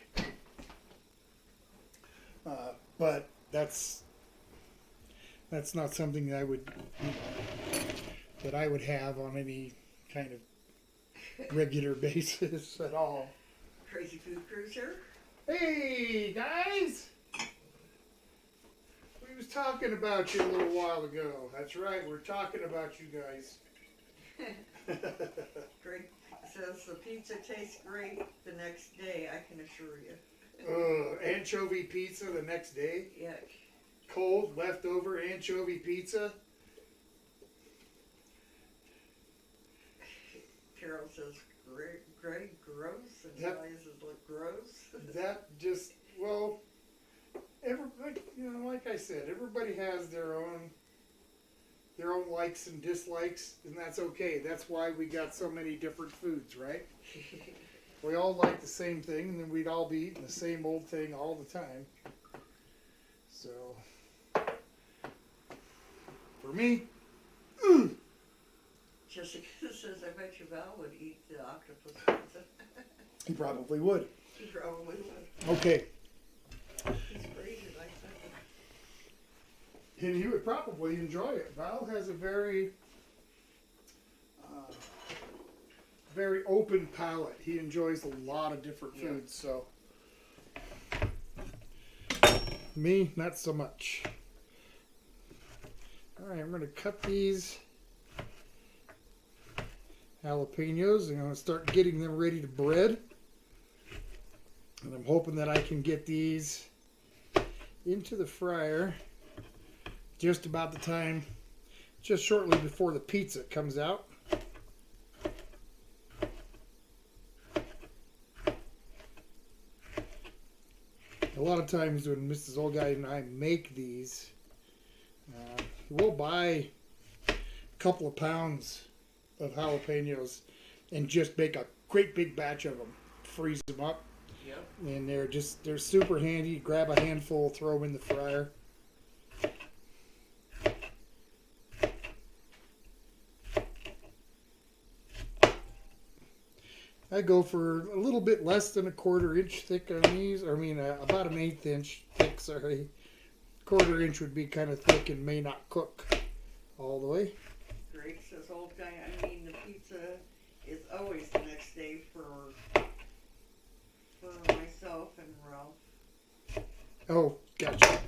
But that's not something that I would have on any kind of regular basis at all. Crazy Food Cruiser. Hey guys! We was talking about you a little while ago. That's right, we're talking about you guys. Greg says the pizza tastes great the next day, I can assure you. Anchovy pizza the next day? Yuck. Cold, leftover anchovy pizza? Carol says, Greg, gross, and Yep. Eli says, look gross. That just, like I said, everybody has their own likes and dislikes, and that's okay. That's why we got so many different foods, right? We all like the same thing, and then we'd all be eating the same old thing all the time. So, for me, Jessica says, I bet you Val would eat the octopus pizza. he probably would. He probably would. Okay. He's crazy like And he would probably enjoy it. Val has a very, very open palate. He enjoys a lot of different foods, so. Me, not so much. Alright, I'm going to cut these jalapenos and I'm going to start getting them ready to bread. And I'm hoping that I can get these into the fryer just about the time, just shortly before the pizza comes out. A lot of times when Mrs. Old Guy and I make these, we'll buy a couple of pounds of jalapenos and just make a great big batch of them, freeze them up. Yep. And they're super handy. Grab a handful, throw them in the fryer. I go for a little bit less than a 1/4 inch thick on these. Or, I mean, about an 1/8 inch thick, sorry. 1/4 inch would be kind of thick and may not cook all the way. Greg says, old guy, I mean, the pizza is always the next day for myself and Ralph. Oh, gotcha.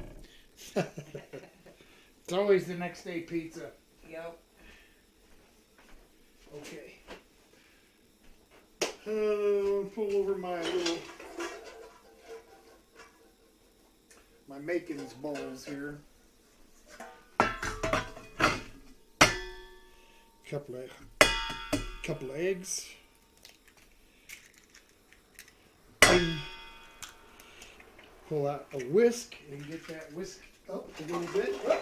It's always the next day pizza. Yep. Okay. Pull over my makings bowls here. Couple of eggs. And pull out a whisk and get that whisk up a little bit. Oh,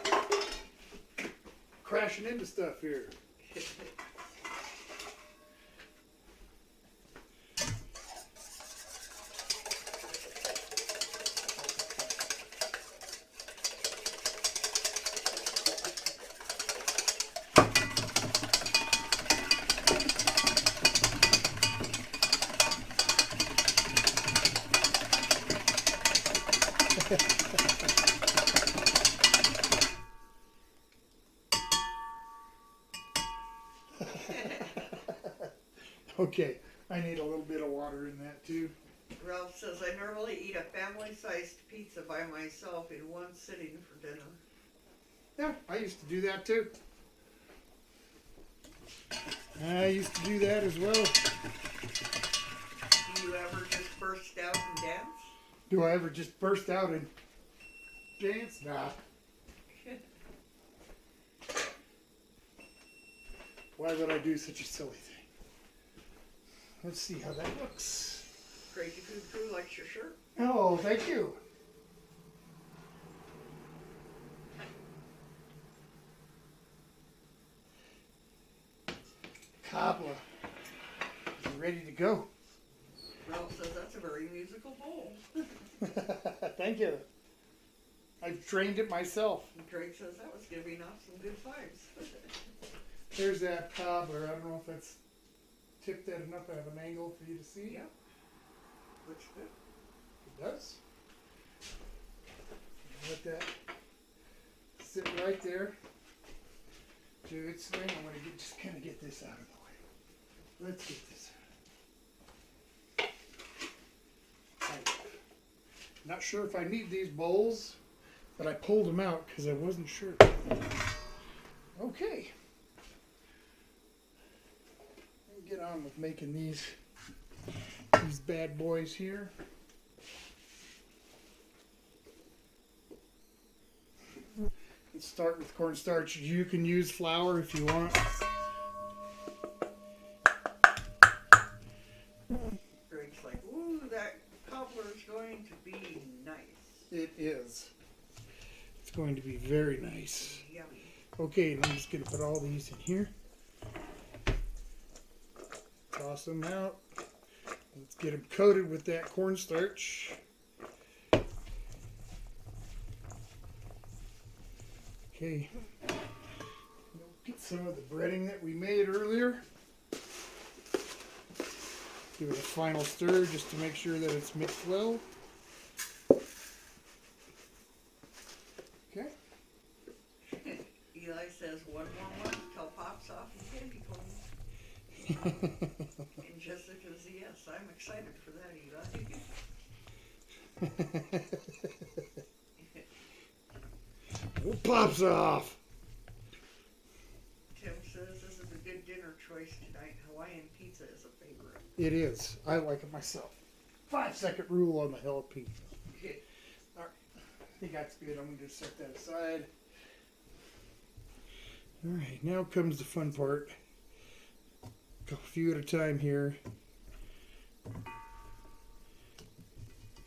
crashing into stuff here. Okay, I need a little bit of water in that too. Ralph says, I normally eat a family-sized pizza by myself in one sitting for dinner. Yeah, I used to do that too. I used to do that as well. Do you ever just burst out and dance? Do I ever just burst out and dance? Nah. Why would I do such a silly thing? Let's see how that looks. Crazy Food Crew likes your shirt. Oh, thank you. Cobbler is ready to go. Ralph says that's a very musical bowl. Thank you. I've trained it myself. And Craig says that was giving off some good vibes. There's that cobbler. I don't know if that's tipped at enough of an angle for you to see. Yeah. Looks good. It does. Let that sit right there. Do its thing. I'm going to just kind of get this out of the way. Let's get this out. Right. Not sure if I need these bowls, but I pulled them out because I wasn't sure. Okay. Get on with making these bad boys here. Let's start with cornstarch. You can use flour if you want. Greg's like, ooh, that cobbler is going to be nice. It is. It's going to be very nice. Yummy. Okay, and I'm just going to put all these in here. Toss them out. Let's get them coated with that cornstarch. Okay. Get some of the breading that we made earlier. Give it a final stir just to make sure that it's mixed well. Okay. Eli says, one more month till Pop's off and candy corn. And Jessica says, yes, I'm excited for that, Eli. Well, Pop's off. Tim says this is a good dinner choice tonight. Hawaiian pizza is a favorite. It is. I like it myself. 5-second rule on the jalapeno. Alright. I think that's good. I'm going to just set that aside. Alright, now comes the fun part. Go a few at a time here.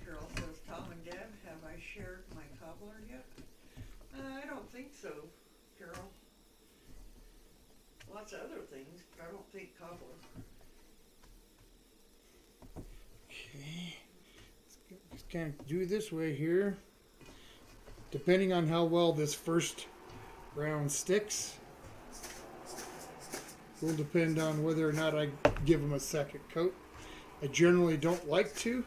Carol says, Tom and Deb, have I shared my cobbler yet? I don't think so, Carol. Lots of other things, but I don't think cobbler. Okay. Just kind of do this way here. Depending on how well this first round sticks, will depend on whether or not I give them a second coat. I generally don't like to,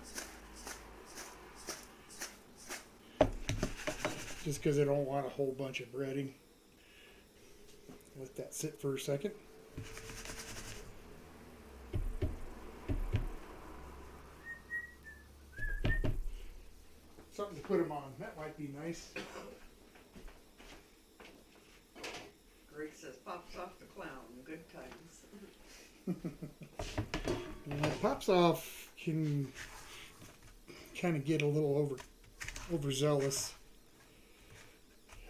just because I don't want a whole bunch of breading. Let that sit for a second. Something to put them on. That might be nice. Greg says, Pop's off the clown. Good times. Pops off can kind of get a little overzealous.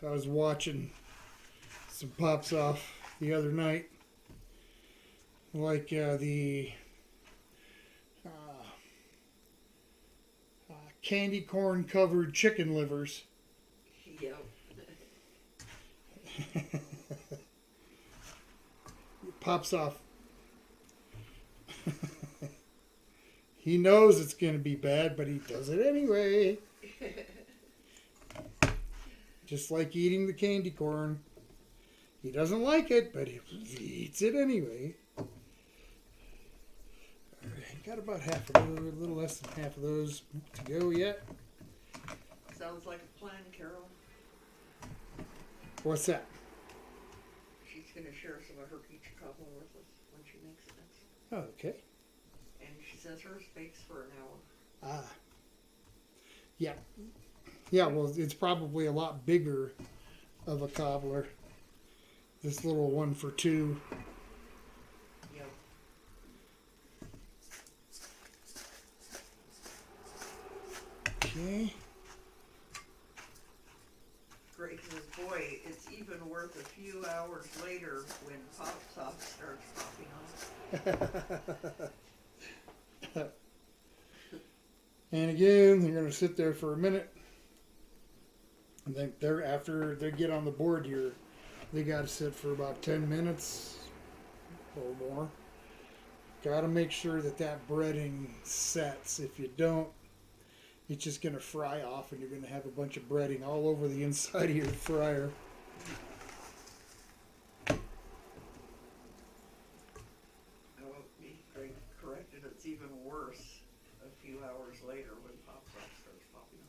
I was watching some Pops off the other night, like the candy corn covered chicken livers. Yep. Pops off. He knows it's going to be bad, but he does it anyway. Just like eating the candy corn. He doesn't like it, but he eats it anyway. All right, got about half of those, a little less than half of those to go yet. Sounds like a plan, Carol. What's that? She's going to share some of her peach cobbler with us when she makes it next. Oh, okay. And she says hers bakes for an hour. Ah. Yeah. Yeah, well, it's probably a lot bigger of a cobbler. This little 1 for 2. Yep. Okay. Greg says, boy, it's even worth a few hours later when Pop Top starts popping off. And again, they're going to sit there for a minute. And then after they get on the board here, they got to sit for about 10 minutes or more. Got to make sure that that breading sets. If you don't, it's just going to fry off and you're going to have a bunch of breading all over the inside of your fryer. Oh, Greg corrected, it's even worse a few hours later when Pop Top starts popping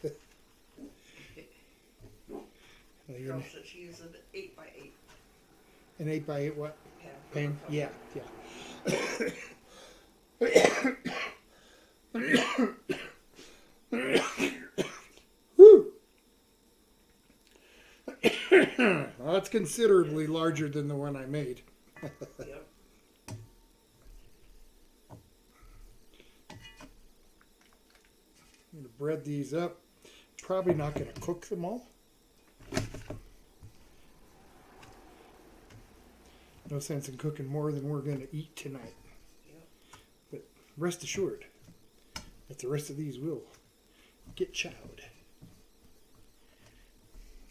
off. Carol said she uses an 8x8. An 8x8 what? Pan. Yeah, yeah. Whew. Well, that's considerably larger than the one I made. Yep. I'm going to bread these up. Probably not going to cook them all. No sense in cooking more than we're going to eat tonight. Yep. But rest assured that the rest of these will get chowed.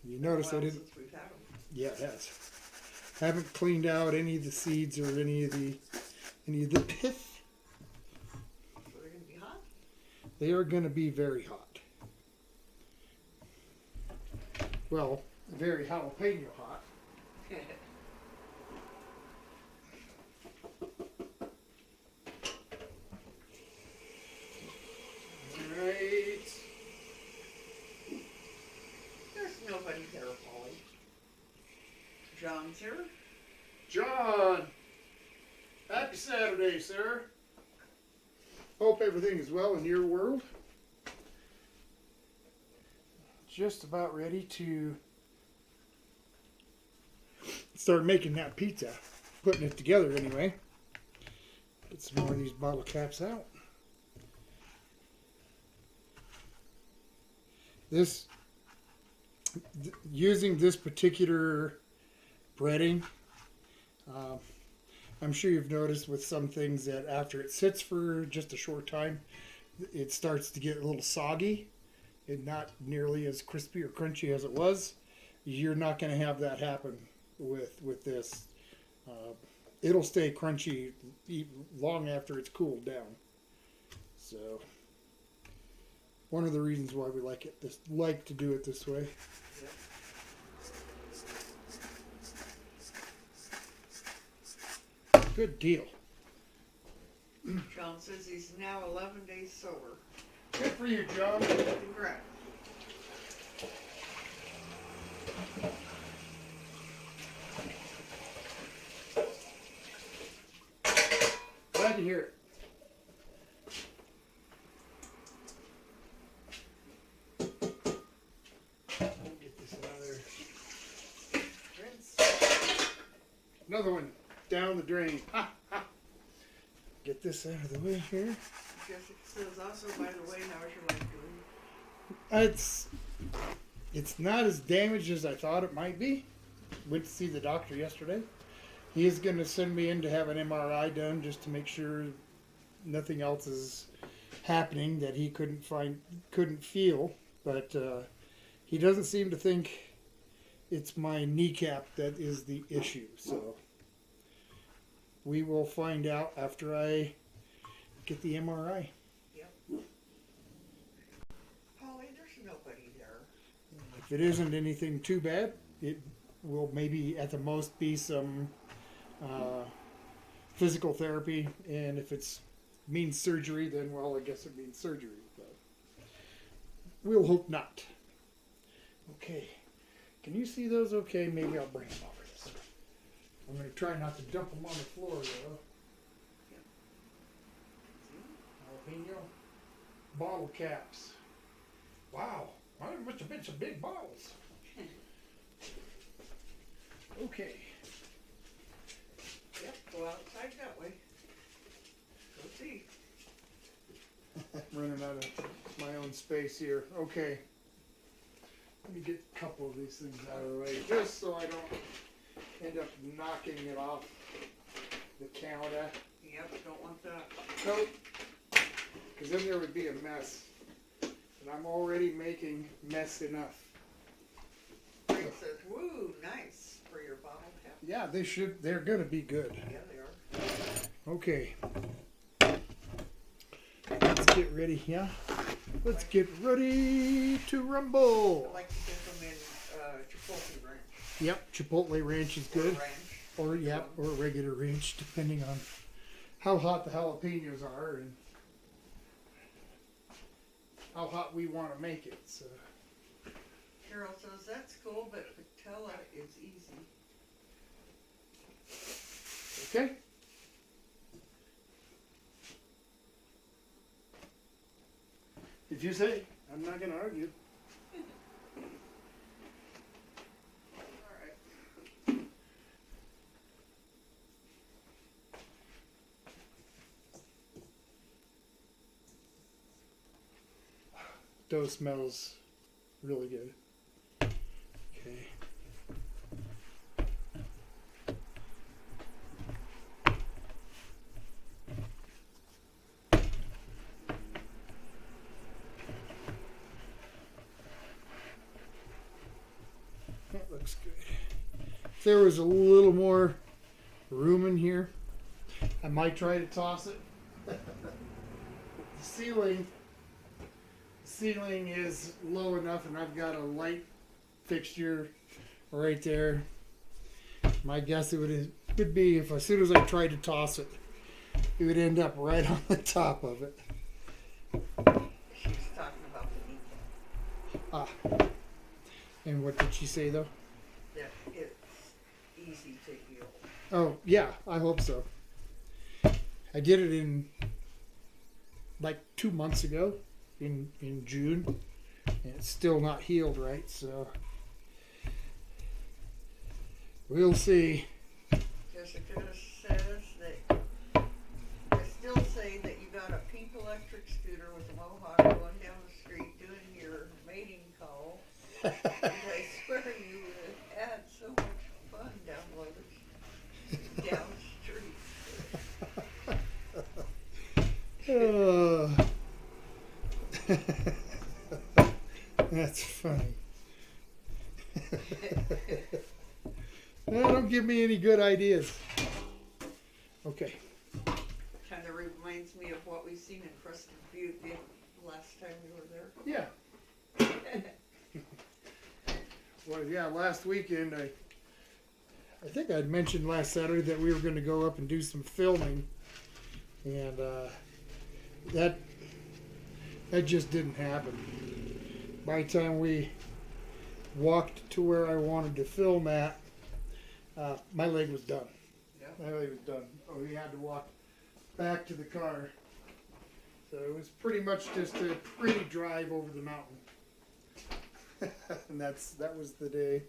You notice I didn't. Since we've had them. Yeah, it has. Haven't cleaned out any of the seeds or any of the pith. So they're going to be hot? They are going to be very hot. Well, very jalapeno hot. There's nobody there, Polly. John's here. John, happy Saturday, sir. Hope everything is well in your world. Just about ready to start making that pizza. Putting it together anyway. Get some more of these bottle caps out. Using this particular breading, I'm sure you've noticed with some things that after it sits for just a short time, it starts to get a little soggy and not nearly as crispy or crunchy as it was. You're not going to have that happen with this. It'll stay crunchy long after it's cooled down. So one of the reasons why we like to do it this way. Good deal. John says he's now 11 days sober. Good for you, John. Congrats. Glad to hear it. Get this another rinse. Another one down the drain. Ha, ha. Get this out of the way here. Jessica says also, by the way, how's your leg doing? It's not as damaged as I thought it might be. Went to see the doctor yesterday. He is going to send me in to have an MRI done just to make sure nothing else is happening that he couldn't feel. But he doesn't seem to think it's my kneecap that is the issue. So we will find out after I get the MRI. Yep. Polly, there's nobody there. If it isn't anything too bad, it will maybe at the most be some physical therapy, and if it means surgery, then well, I guess it means surgery. But we'll hope not. Okay, can you see those? Okay, maybe I'll bring them over this. I'm going to try not to dump them on the floor though. Jalapeno bottle caps. Wow, there must have been some big bottles. Okay. Yep, go outside that way. Go see. Running out of my own space here. Okay. Let me get a couple of these things out of the way, just so I don't end up knocking it off the counter. Yep, don't want that. Nope. Because then there would be a mess. And I'm already making mess enough. Frank says, woo, nice for your bottle cap. Yeah, they're going to be good. Yeah, they are. Okay. Let's get ready, yeah? Let's get ready to rumble. I like to get them in Chipotle ranch. Yep, Chipotle ranch is good. Or ranch. Or regular ranch, depending on how hot the jalapenos are and how hot we want to make it. So. Carol says, that's cool, but patella is easy. Okay. Did you say? I'm not going to argue. All right. Dough smells really good. Okay. That looks good. If there was a little more room in here, I might try to toss it. The ceiling is low enough, and I've got a light fixture right there. My guess it would be if as soon as I tried to toss it, it would end up right on the top of it. She's talking about the kneecap. And what did she say though? That it's easy to heal. Oh, yeah, I hope so. I did it in like 2 months ago in June, and it's still not healed right, so we'll see. Jessica says that I still say that you got a pink electric scooter with a mohawk going down the street doing your mating call. And I swear you had so much fun down the street. That's funny. Well, don't give me any good ideas. Okay. Kind of reminds me of what we seen in Crust Butte the last time we were there. Yeah. Well, yeah, last weekend I think I'd mentioned last Saturday that we were going to go up and do some filming, and that just didn't happen. By the time we walked to where I wanted to film at, my leg was done. Yeah. My leg was done. Oh, we had to walk back to the car. So it was pretty much just a pretty drive over the mountain. And that was the day.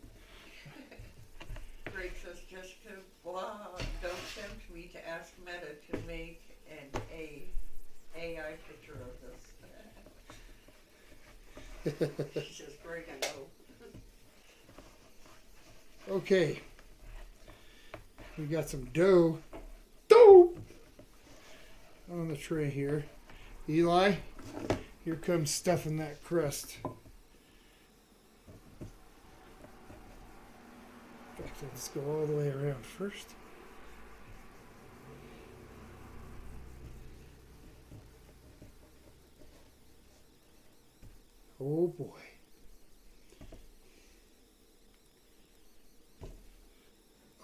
Greg says, Jessica, blah, don't tempt me to ask Meta to make an AI picture of this. She says, Greg, I know. Okay. We got some dough on the tray here. Eli, here comes stuffing that crust. In fact, let's go all the way around first. Oh boy.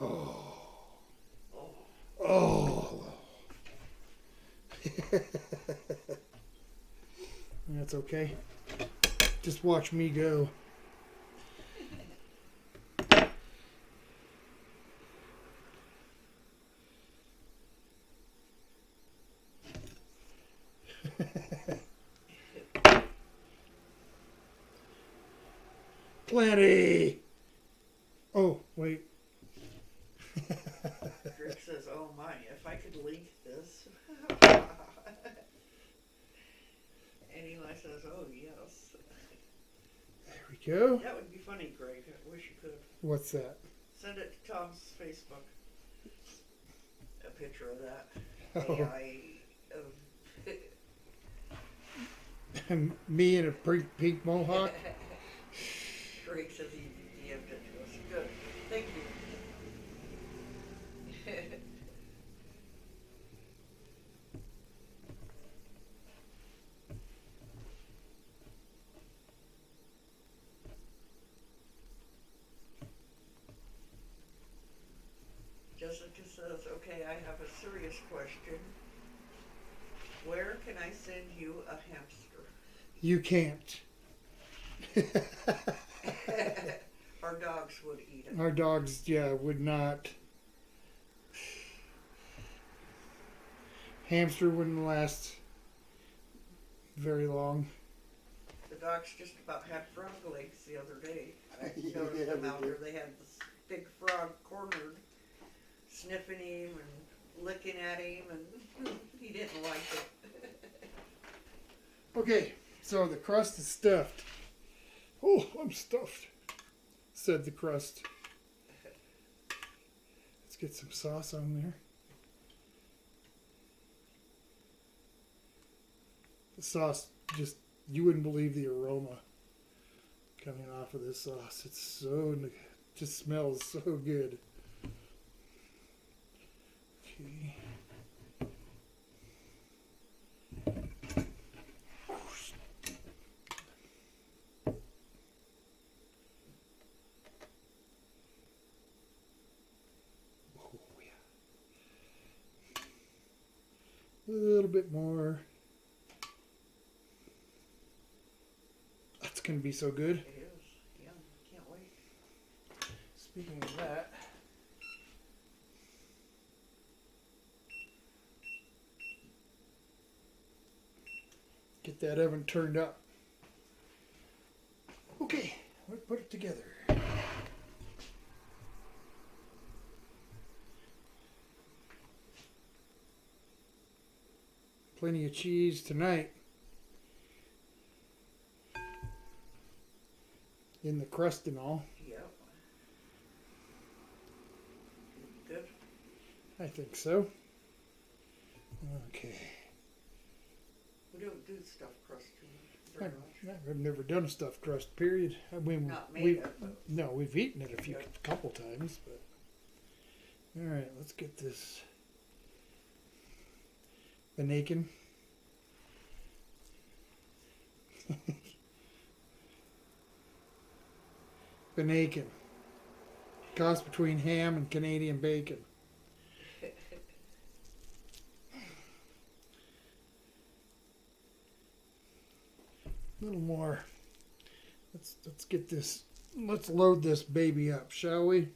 Oh. That's okay. Just watch me go. Plenty. Oh, wait. Greg says, oh my, if I could leak this. And Eli says, oh yes. There we go. That would be funny, Greg. I wish you could. What's that? Send it to Tom's Facebook. A picture of that. Oh. AI of Me in a pink mohawk. Greg says he DM'd it to us. Good. Thank you. Jessica says, okay, I have a serious question. Where can I send you a hamster? You can't. Our dogs would eat it. Our dogs, yeah, would not. Hamster wouldn't last very long. The dogs just about had frog legs the other day. I Yeah, noticed them they out do. there. They had this big frog cornered, sniffing him and licking at him, and he didn't like it. Okay, so the crust is stuffed. Oh, I'm stuffed, said the crust. Let's get some sauce on there. The sauce, just, you wouldn't believe the aroma coming off of this sauce. It's so, just smells so good. Okay. A little bit more. That's going to be so good. It is. Yeah, can't wait. Speaking of that, Get that oven turned up. Okay, let's put it together. Plenty of cheese tonight. In the crust and all. Yep. Good. I think so. Okay. We don't do stuffed crust too very much. I've never done a stuffed crust, period. I mean, Not made we've, it, but no, we've eaten it a Yeah. couple times, but. Alright, let's get this bacon. Bacon. Cross between ham and Canadian bacon. A little more. Let's get this. Let's load this baby up, shall we?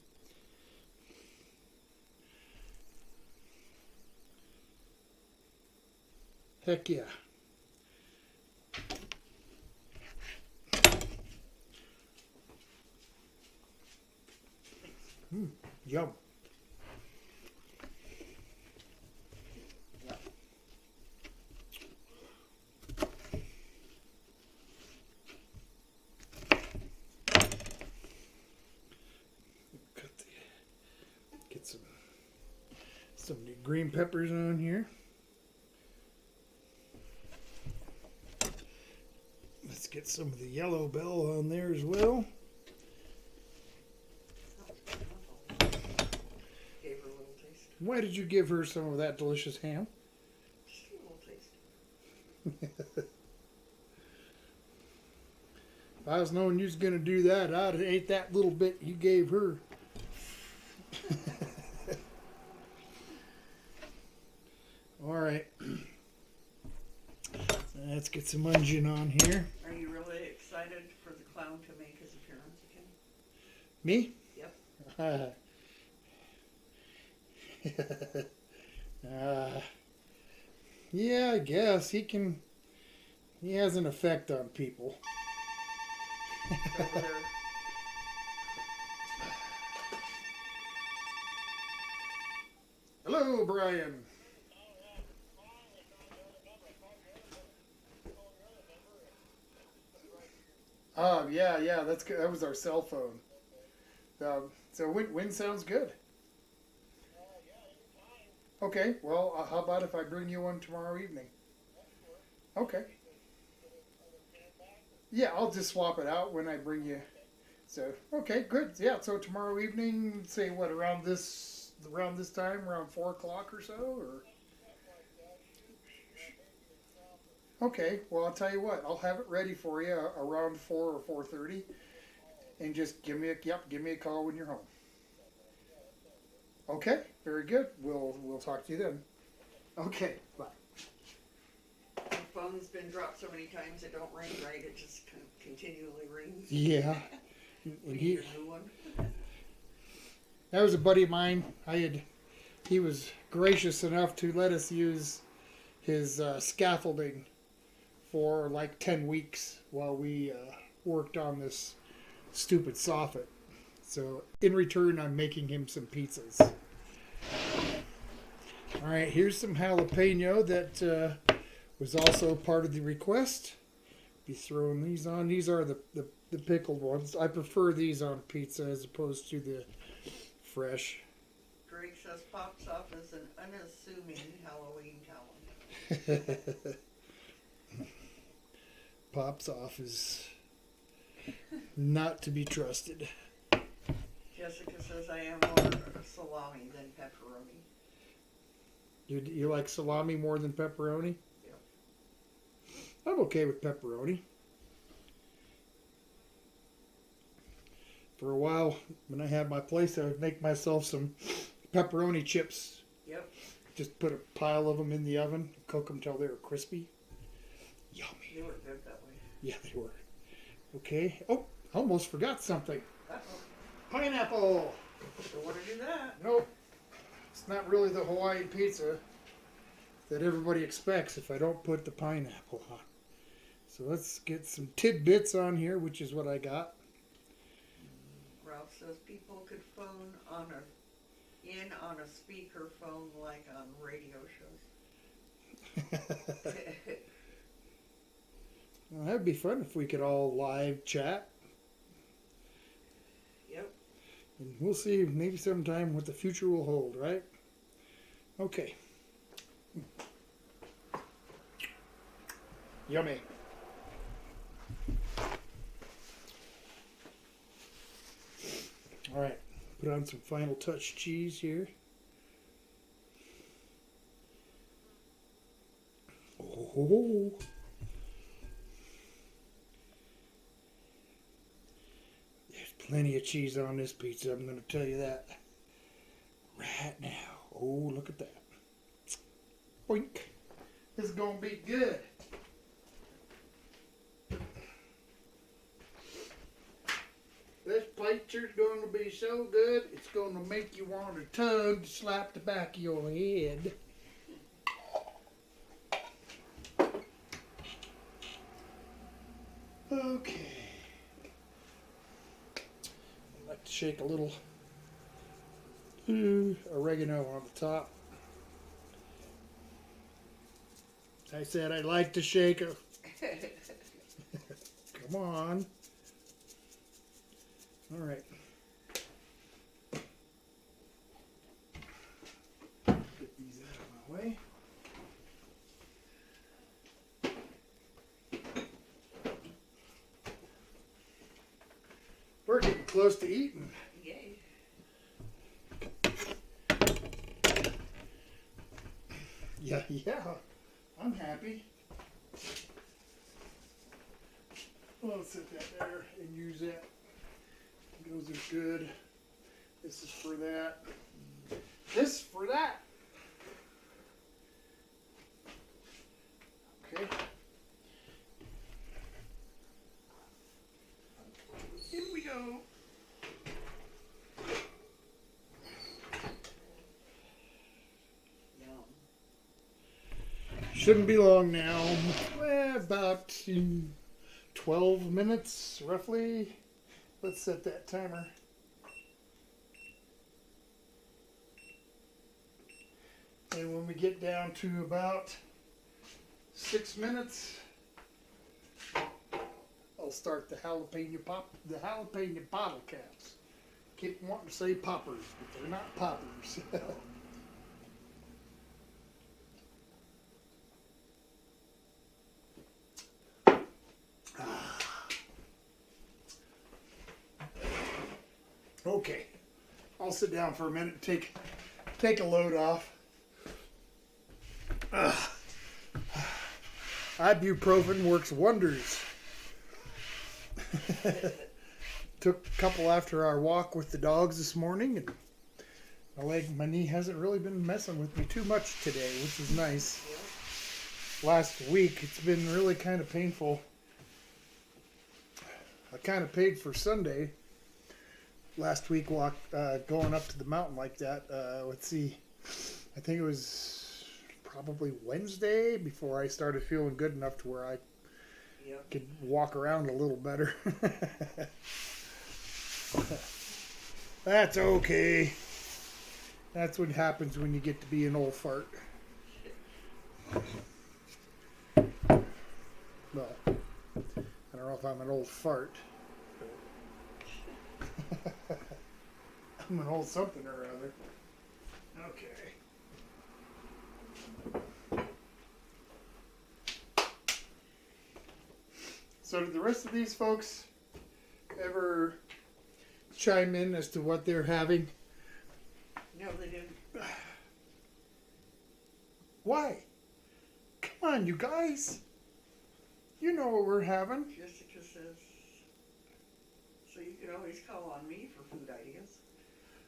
Heck yeah. Yum. Get some green peppers on here. Let's get some of the yellow bell on there as well. gave her a little taste. Why did you give her some of that delicious ham? Just a little taste. If I was knowing you was going to do that, I'd have ate that little bit you gave her. All right. Let's get some onion on here. Are you really excited for the clown to make his appearance again? Me? Yep. Yeah, I guess he has an effect on people. Over there. Hello, Brian. Yeah, that's good. That was our cell phone. So when sounds good. Okay, well, how about if I bring you one tomorrow evening? Okay. Yeah, I'll just swap it out when I bring you. So, okay, good. Yeah, so tomorrow evening, say what, around this time, around 4 o'clock or so, or? Okay, well, I'll tell you what, I'll have it ready for you around 4 or 4:30, and just give me a call when you're home. Okay, very good. We'll talk to you then. Okay, bye. The phone's been dropped so many times it don't ring right. It just continually rings. Yeah. We And need a new one. that was a buddy of mine. He was gracious enough to let us use his scaffolding for like 10 weeks while we worked on this stupid soffit. So in return, I'm making him some pizzas. All right, here's some jalapeno that was also part of the request. Be throwing these on. These are the pickled ones. I prefer these on pizza as opposed to the fresh. Greg says pops off as an unassuming Halloween talent. Pops off is not to be trusted. Jessica says I am more salami than pepperoni. You like salami more than pepperoni? Yep. I'm okay with pepperoni. For a while, when I had my place, I would make myself some pepperoni chips. Yep. Just put a pile of them in the oven, cook them till they were crispy. Yummy. They were good that way. Yeah, they were. Okay. Oh, almost forgot something. Uh-oh. Pineapple. Don't want to do that. Nope. It's not really the Hawaiian pizza that everybody expects if I don't put the pineapple on. So let's get some tidbits on here, which is what I got. Ralph says people could phone on a speaker phone like on radio shows. Well, that'd be fun if we could all live chat. Yep. And we'll see maybe sometime what the future will hold, right? Okay. Yummy. All right. Put on some final touch cheese here. Oh. There's plenty of cheese on this pizza, I'm going to tell you that. Right now. Oh, look at that. Boink. This is going to be good. This pizza's going to be so good, it's going to make you want to tug to slap the back of your head. Okay. I like to shake a little oregano on the top. I said I like to shake it. Come on. All right. Get these out of my way. We're getting close to eating. Yay. Yeah. I'm happy. We'll set that there and use that. Those are good. This is for that. This for that. Okay. Here we go. Yum. Shouldn't be long now. About 12 minutes, roughly. Let's set that timer. And when we get down to about 6 minutes, I'll start the jalapeno bottle caps. Keep wanting to say poppers, but they're not poppers. Okay, I'll sit down for a minute and take a load off. Ibuprofen works wonders. Took a couple after our walk with the dogs this morning, and my knee hasn't really been messing with me too much today, which is nice. Last week it's been really kind of painful. I kind of paid for Sunday. Last week, going up to the mountain like that. Let's see, I think it was probably Wednesday before I started feeling good enough to where I could walk around a little better. That's okay. That's what happens when you get to be an old fart. Well, I don't know if I'm an old fart. I'm an old something or other. Okay. So did the rest of these folks ever chime in as to what they're having? No, they didn't. Why? Come on, you guys. You know what we're having. Jessica says, so you can always call on me for food ideas.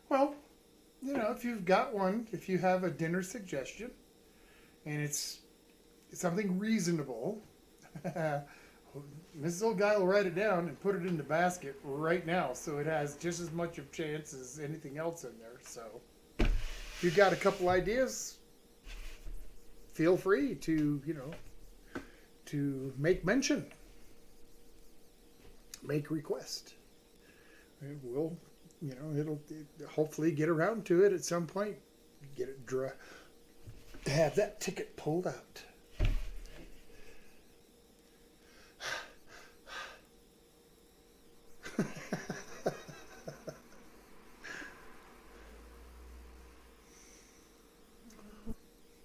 Well, if you've got one, if you have a dinner suggestion, and it's something reasonable, Mrs. Old Guy will write it down and put it in the basket right now, so it has just as much of a chance as anything else in there. So, if you've got a couple ideas, feel free to, to make mention. make request. And we'll, it'll hopefully get around to it at some point. Get it to have that ticket pulled out.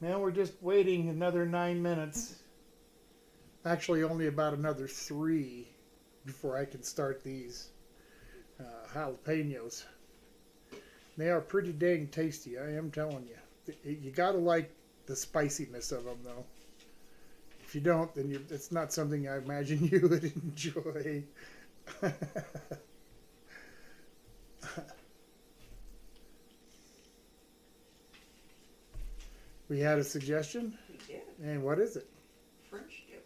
Now we're just waiting another 9 minutes. Actually, only about another 3 before I can start these jalapenos. They are pretty dang tasty, I am telling you. You gotta like the spiciness of them, though. If you don't, then it's not something I imagine you would enjoy. We had a suggestion? We did. And what is it? French dip.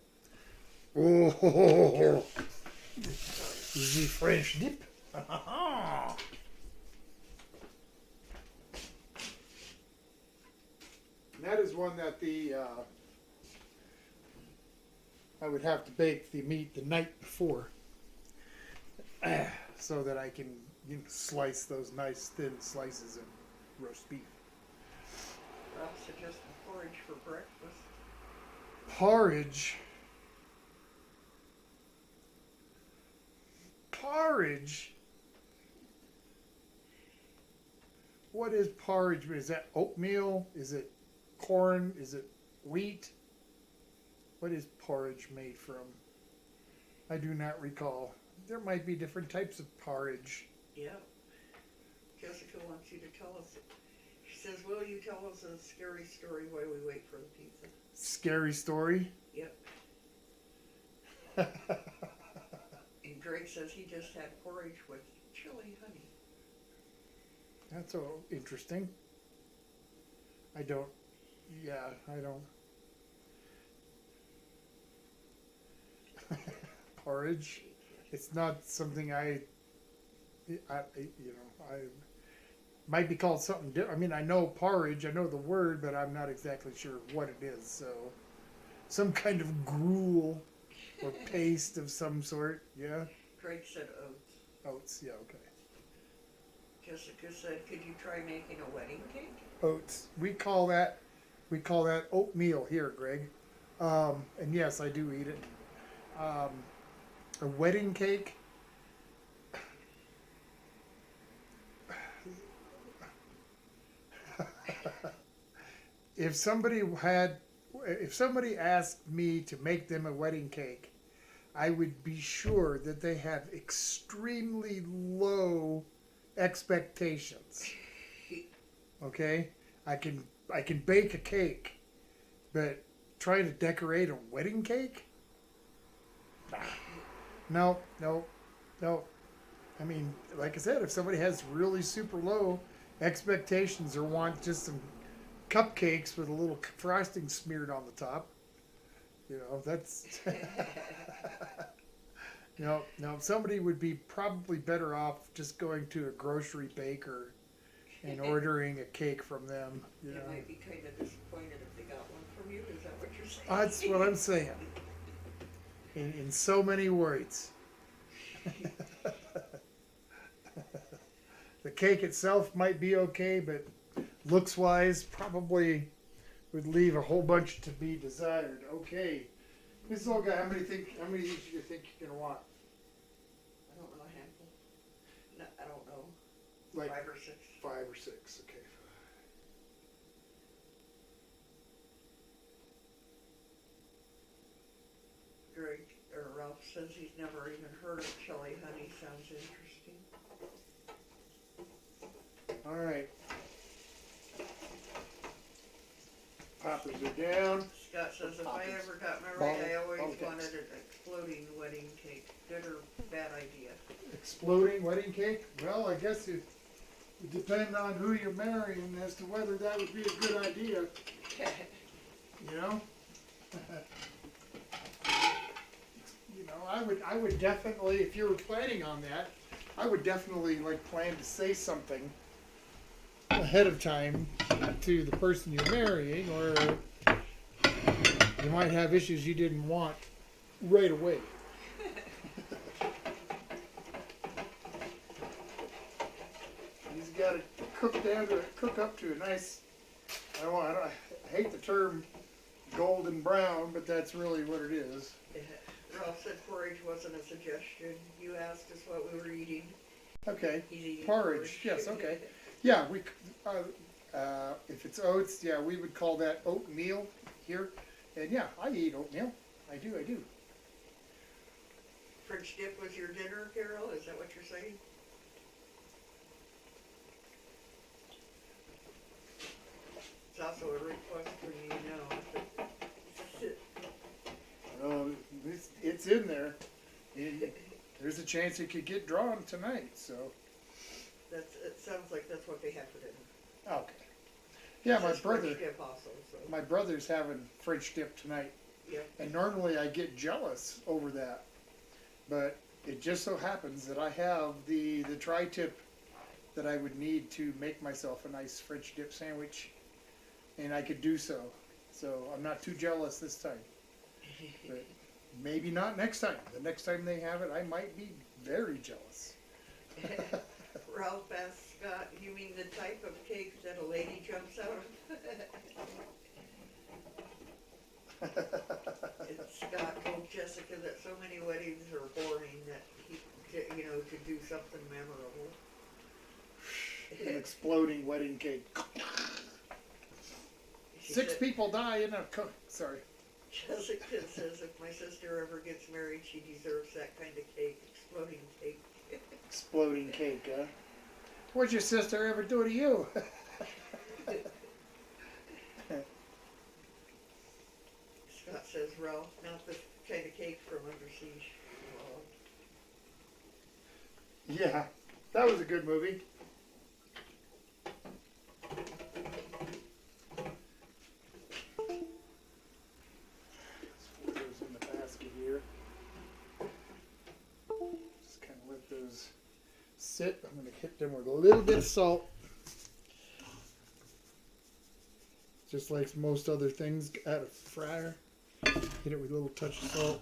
Oh, the French dip. That is one that I would have to bake the meat the night before, so that I can slice those nice thin slices of roast beef. Ralph suggested porridge for breakfast. Porridge. Porridge? What is porridge? Is that oatmeal? Is it corn? Is it wheat? What is porridge made from? I do not recall. There might be different types of porridge. Yeah. Jessica wants you to tell us. She says, will you tell us a scary story while we wait for the pizza? Scary story? Yep. And Greg says he just had porridge with chili honey. That's so interesting. I don't. Porridge. It's not something I might be called something different. I mean, I know porridge, I know the word, but I'm not exactly sure what it is. So, some kind of gruel or paste of some sort. Yeah. Greg said oats. Oats. Yeah. Okay. Jessica said, could you try making a wedding cake? Oats. We call that oatmeal here, Greg. And yes, I do eat it. A wedding cake. If somebody asked me to make them a wedding cake, I would be sure that they have extremely low expectations. Okay? I can bake a cake, but try to decorate a wedding cake? No. I mean, like I said, if somebody has really super low expectations or want just some cupcakes with a little frosting smeared on the top, that's no, somebody would be probably better off just going to a grocery baker and ordering a cake from them. They might be kind of disappointed if they got one from you. Is that what you're saying? That's what I'm saying. In so many words. The cake itself might be okay, but looks-wise, probably would leave a whole bunch to be desired. Okay, Miss Olga, how many do you think you're gonna want? I don't know, a handful. No, I don't know. Like 5 or 6. 5 or 6. Okay. Greg or Ralph says he's never even heard of chili honey. Sounds interesting. All right. Poppers are down. Scott says, if I ever got married, I always wanted an exploding wedding cake. Good or bad idea? Exploding wedding cake? Well, I guess it would depend on who you're marrying as to whether that would be a good idea. I would definitely, if you were planning on that, I would definitely plan to say something ahead of time to the person you're marrying, or you might have issues you didn't want right away. got to cook up to a nice. I hate the term golden brown, but that's really what it is. Ralph said porridge wasn't a suggestion. You asked us what we were eating. Okay, He's eating porridge. Yes, okay. Yeah, if it's oats, yeah, we would call that oatmeal here. And yeah, I eat oatmeal. I do. French dip was your dinner, Carol? Is that what you're saying? It's also a request for you, It's in there. There's a chance it could get drawn tonight. So. It sounds like that's what they have for dinner. Okay. Yeah, French dip also, so. my brother's having French dip tonight. Yep. And normally I get jealous over that. But it just so happens that I have the tri-tip that I would need to make myself a nice French dip sandwich. And I could do so. So I'm not too jealous this time. But maybe not next time. The next time they have it, I might be very jealous. Ralph asked Scott, you mean the type of cake that a lady jumps out of? And Scott told Jessica that so many weddings are boring that he, to do something memorable. An exploding wedding cake. Six people die in a sorry. Jessica says if my sister ever gets married, she deserves that kind of cake, exploding cake. Exploding cake, huh? What'd your sister ever do to you? Scott says, Ralph, not the kind of cake from Under Siege. Yeah, that was a good movie. Let's put those in the basket here. Just kind of let those sit. I'm going to hit them with a little bit of salt. Just like most other things out of fryer. Hit it with a little touch of salt.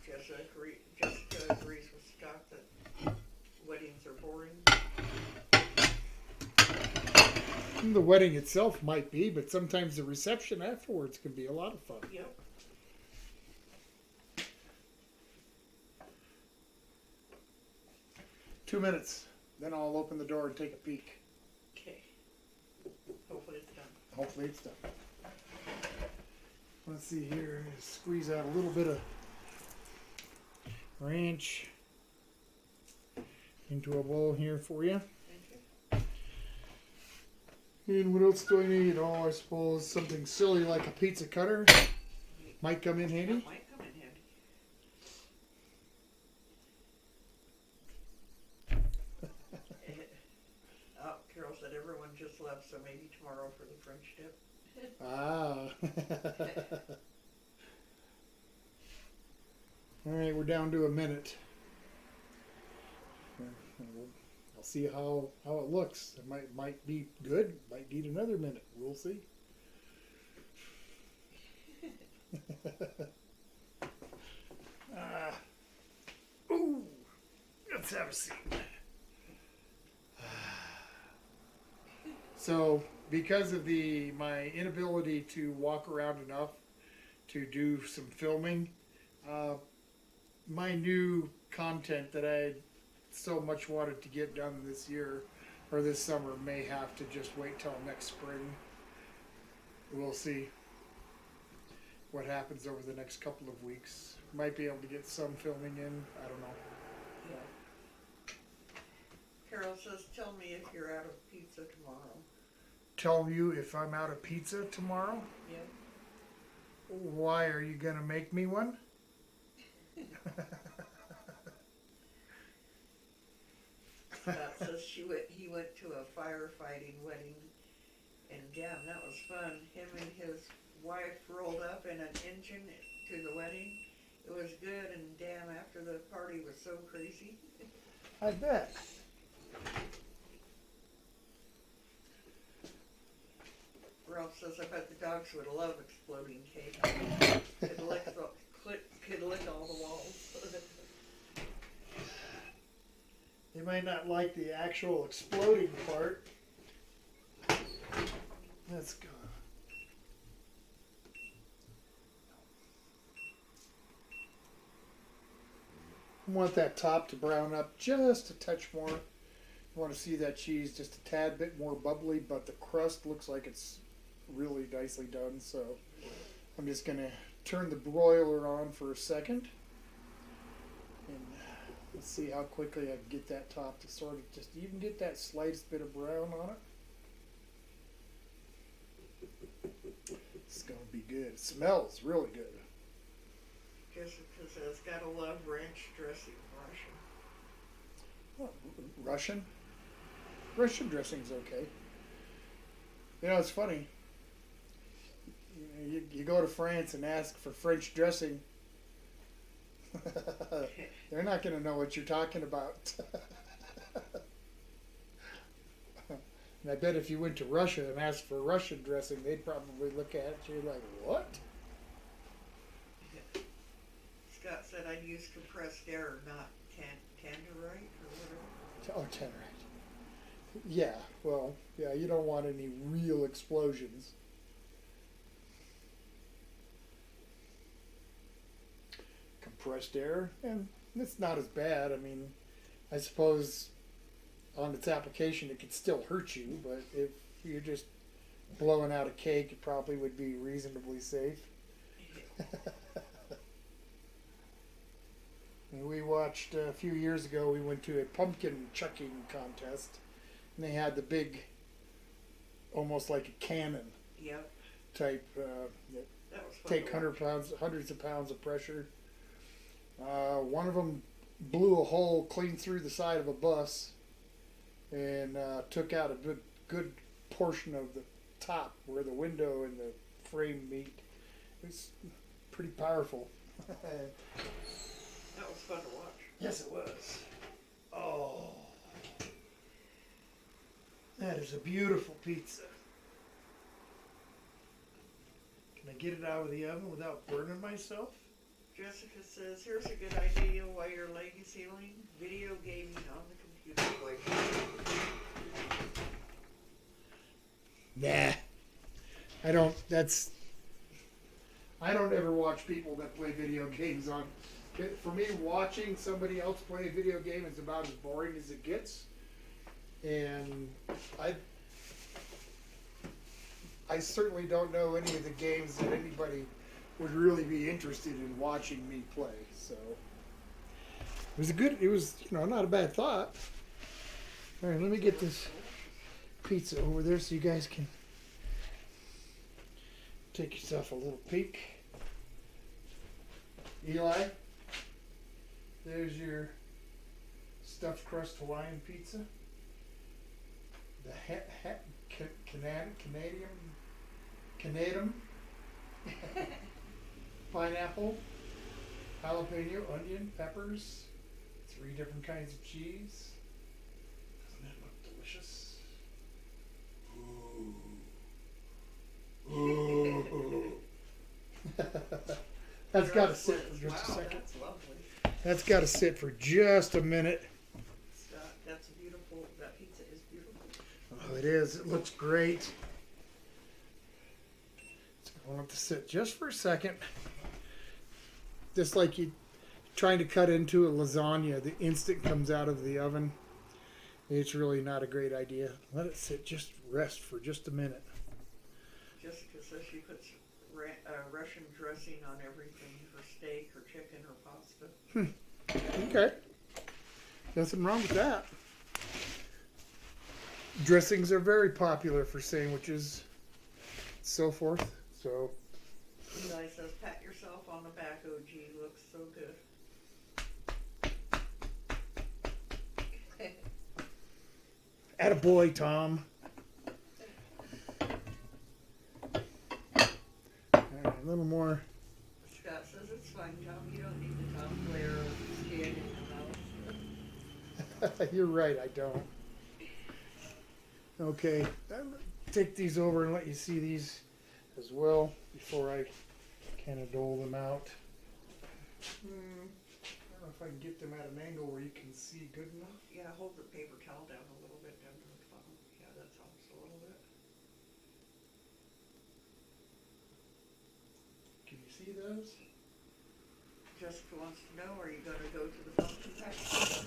Jessica agrees with Scott that weddings are boring. The wedding itself might be, but sometimes the reception afterwards can be a lot of fun. Yep. Two minutes, then I'll open the door and take a peek. Okay. Hopefully it's done. Hopefully it's done. Let's see here. Squeeze out a little bit of ranch into a bowl here for you. Thank you. And what else do I need? Oh, I suppose something silly like a pizza cutter might come in handy. That might come in handy. Oh, Carol said everyone just left, so maybe tomorrow for the French dip. Ah. All right, we're down to a minute. I'll see how it looks. It might be good. Might need another minute. We'll see. Ooh, let's have a seat. So, because of my inability to walk around enough to do some filming, my new content that I so much wanted to get done this year or this summer may have to just wait till next spring. We'll see what happens over the next couple of weeks. Might be able to get some filming in. I don't know. Carol says, tell me if you're out of pizza tomorrow. Tell you if I'm out of pizza tomorrow? Yep. Why, are you going to make me one? Scott says he went to a firefighting wedding, and damn, that was fun. Him and his wife rolled up in an engine to the wedding. It was good, and damn, after the party was so crazy. I bet. Ralph says, I bet the dogs would love exploding cake. Could lick all the walls. They might not like the actual exploding part. Let's go. I want that top to brown up just a touch more. You want to see that cheese just a tad bit more bubbly, but the crust looks like it's really nicely done. So I'm just going to turn the broiler on for a second. And let's see how quickly I can get that top to sort of just even get that slightest bit of brown on it. It's going to be good. It smells really good. Jessica says, gotta love ranch dressing, Russian. Oh, Russian? Russian dressing's okay. You know, it's funny. You go to France and ask for French dressing. They're not going to know what you're talking about. And I bet if you went to Russia and asked for Russian dressing, they'd probably look at you like, what? Scott said I'd use compressed air, not tannerite or whatever. Oh, tannerite. Yeah, well, yeah, you don't want any real explosions. Compressed air, and it's not as bad. I mean, I suppose on its application it could still hurt you, but if you're just blowing out a cake, it probably would be reasonably safe. And we watched a few years ago, we went to a pumpkin chucking contest, and they had the big, almost like a cannon Yep, type, that was fun take to watch. hundreds of pounds of pressure. One of them blew a hole clean through the side of a bus and took out a good portion of the top where the window and the frame meet. It's pretty powerful. That was fun to watch. Yes, it was. Oh, that is a beautiful pizza. Can I get it out of the oven without burning myself? Jessica says, here's a good idea while you're legacying video gaming on the computer. Like, Nah, I don't. I don't ever watch people that play video games on. For me, watching somebody else play a video game is about as boring as it gets. And I certainly don't know any of the games that anybody would really be interested in watching me play. So it was not a bad thought. All right, let me get this pizza over there so you guys can take yourself a little peek. Eli, there's your stuffed crust Hawaiian pizza. The Canadian pineapple, jalapeno, onion, peppers, 3 different kinds of cheese. Doesn't that look delicious? Ooh. That's got to sit for just a second. That's lovely. That's got to sit for just a minute. Scott, that's beautiful. That pizza is beautiful. Oh, it is. It looks great. It's going to have to sit just for a second. Just like you trying to cut into a lasagna, the instant comes out of the oven. It's really not a great idea. Let it sit, rest for just a minute. Jessica says she puts Russian dressing on everything, her steak, her chicken, her pasta. Okay. Nothing wrong with that. Dressings are very popular for sandwiches, so forth. So, Eli says, pat yourself on the back, OG, looks so good. attaboy, Tom. All right, a little more. Scott says it's fine, Tom. You don't need the Tom Blair skin in your mouth. You're right, I don't. Okay, I'll take these over and let you see these as well before I kind of dole them out. I don't know if I can get them at an angle where you can see good enough. Yeah, hold the paper towel down a little bit down to the bottom. Yeah, that helps a little bit. Can you see those? Jessica wants to know, are you gonna go to the pumpkin patch?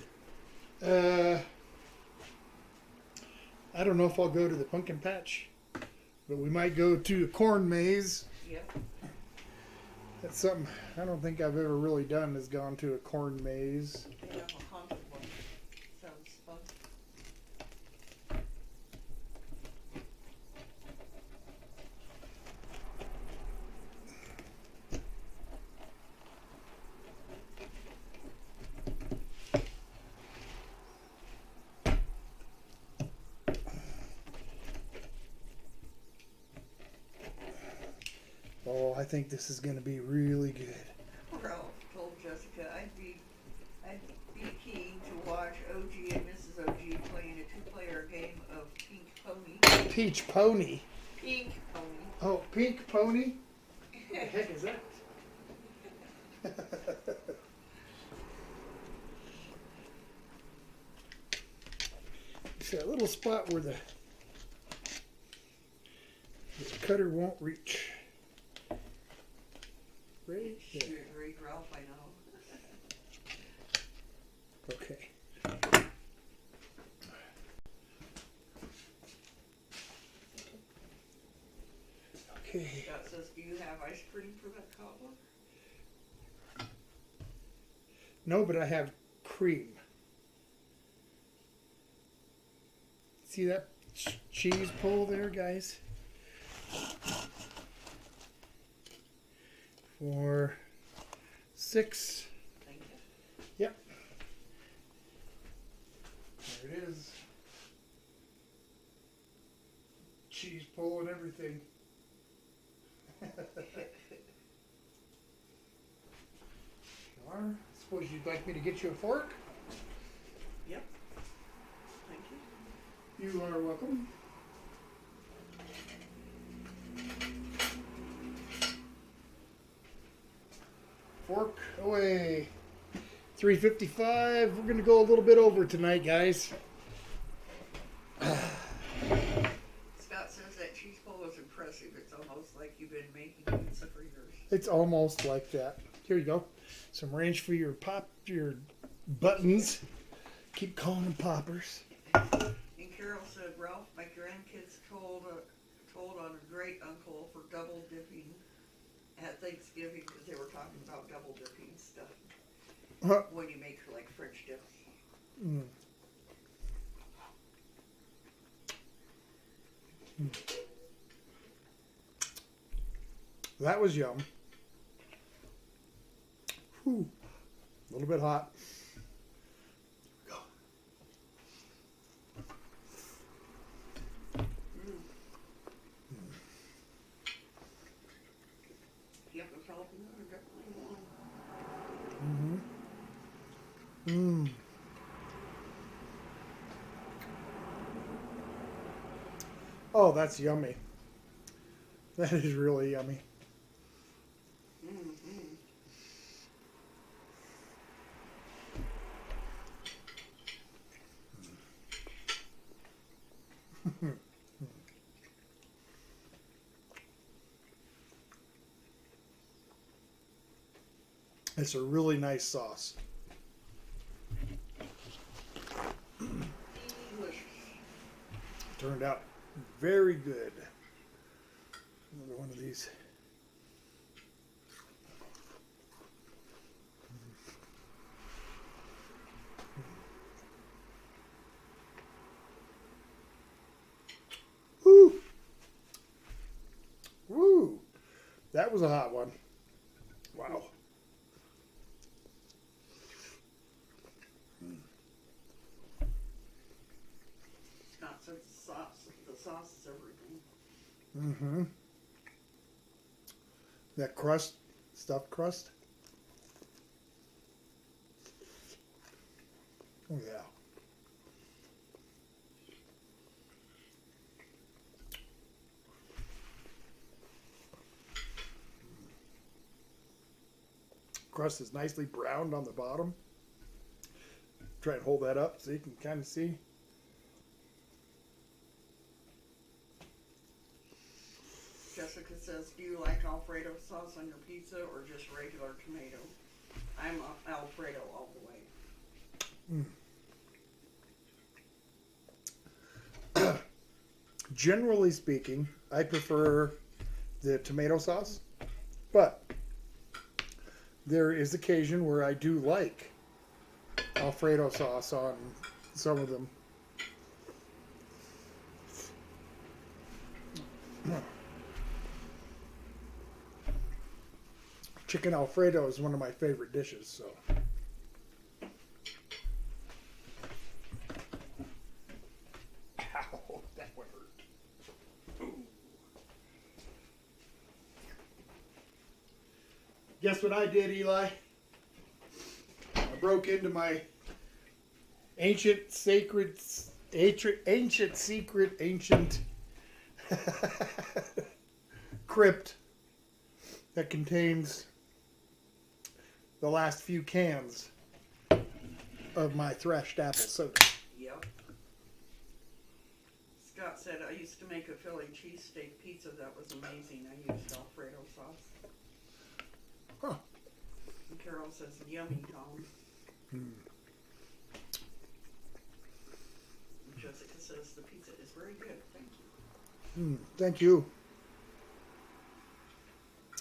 I don't know if I'll go to the pumpkin patch, but we might go to a corn maze. Yep. That's something I don't think I've ever really done, is gone to a corn maze. They have a haunted one. Sounds fun. Oh, I think this is going to be really good. Ralph told Jessica I'd be keen to watch OG and Mrs. OG playing a two-player game of Pink Pony. Peach Pony. Pink Pony. Oh, Pink Pony? What the heck is that? It's that little spot where the cutter won't reach. Right there. Shoot, read Ralph, I know. Okay. Okay. Scott says, do you have ice cream for that cobbler? No, but I have cream. See that cheese pull there, guys? For 6. Thank you. Yep. There it is. Cheese pull and everything. Sure. Suppose you'd like me to get you a fork? Yep. Thank you. You are welcome. Fork away. 3:55. We're gonna go a little bit over tonight, guys. Scott says that cheese pull was impressive. It's almost like you've been making pizza for years. It's almost like that. Here you go. Some ranch for your buttons. Keep calling them poppers. And Carol said, Ralph, my grandkids told on a great uncle for double dipping at Thanksgiving because they were talking about double dipping stuff Huh. when you make like French dip. Mm. That was yum. Whew. A little bit hot. Go. Yep, the jalapeno are definitely one. Mm-hmm. Oh, that's yummy. That is really yummy. It's a really nice sauce. Delicious. Turned out very good. Another one of these. Woo! Woo! That was a hot one. Wow. Scott says the sauce is everything. Mm-hmm. That crust, stuffed crust. Oh yeah. Crust is nicely browned on the bottom. Try and hold that up so you can kind of see. Jessica says, do you like Alfredo sauce on your pizza or just regular tomato? I'm Alfredo all the way. Generally speaking, I prefer the tomato sauce, but there is occasion where I do like Alfredo sauce on some of them. Chicken Alfredo is one of my favorite dishes, so. Ow, that one hurt. Ooh. Guess what I did, Eli? I broke into my ancient crypt that contains the last few cans of my thrashed apple soda. Yep. Scott said, I used to make a Philly cheesesteak pizza that was amazing. I used Alfredo sauce. Huh. And Carol says, yummy, Tom. And Jessica says, the pizza is very good. Thank you. Thank you.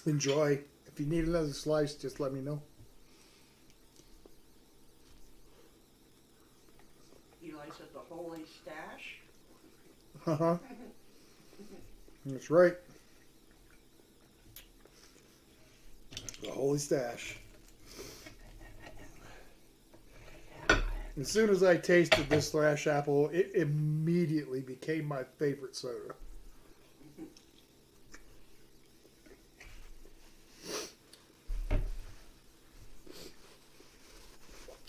Enjoy. If you need another slice, just let me know. Eli said, the holy stash. Uh-huh. That's right. The holy stash. As soon as I tasted this thrash apple, it immediately became my favorite soda.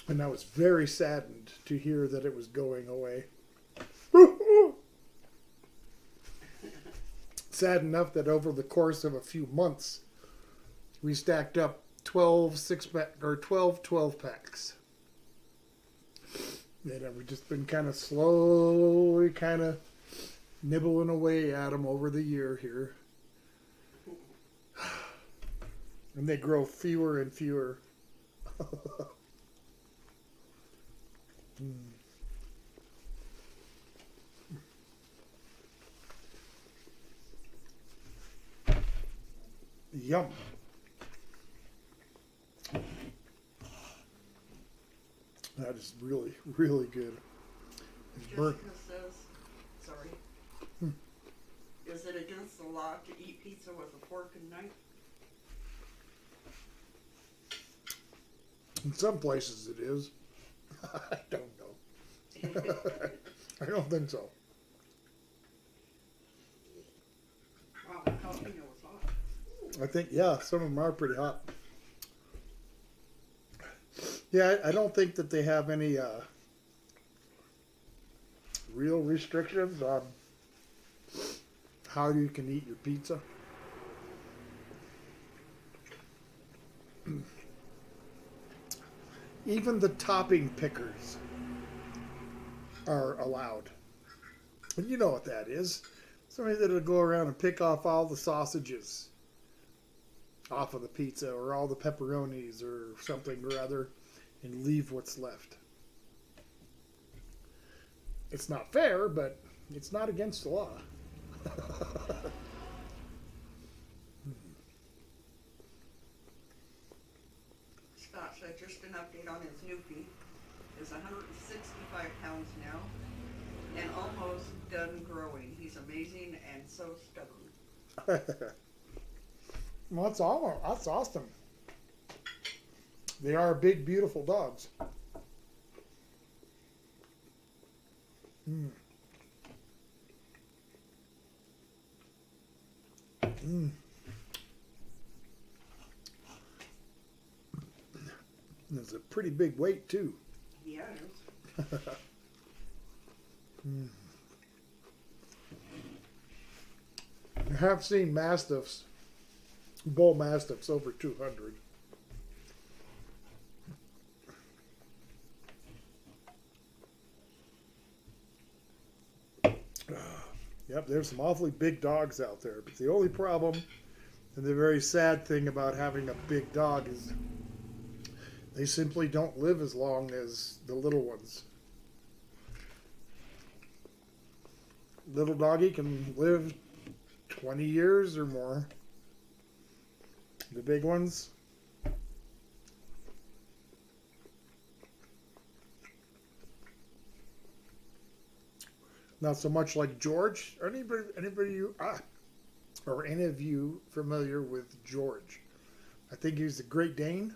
And I was very saddened to hear that it was going away. Sad enough that over the course of a few months, we stacked up 12 12 packs. And we've just been kind of slowly kind of nibbling away at them over the year here. And they grow fewer and fewer. Yum. That is really, really good. It's burnt. Jessica says, sorry, is it against the law to eat pizza with a fork and knife? In some places it is. I don't know. I don't think so. Wow, jalapeno was hot. I think, yeah, some of them are pretty hot. Yeah, I don't think that they have any real restrictions on how you can eat your pizza. Even the topping pickers are allowed. And you know what that is. Somebody that'll go around and pick off all the sausages off of the pizza or all the pepperonis or something or other and leave what's left. It's not fair, but it's not against the law. Scott said, just an update on his new feet. Is 165 pounds now and almost done growing. He's amazing and so stubborn. Well, that's awesome. They are big, beautiful dogs. It's a pretty big weight, too. Yeah, it is. I have seen mastiffs, bull mastiffs over 200. Yep, there's some awfully big dogs out there. But the only problem and the very sad thing about having a big dog is they simply don't live as long as the little ones. Little doggy can live 20 years or more. The big ones, not so much like George. Are any of you familiar with George? I think he's a Great Dane.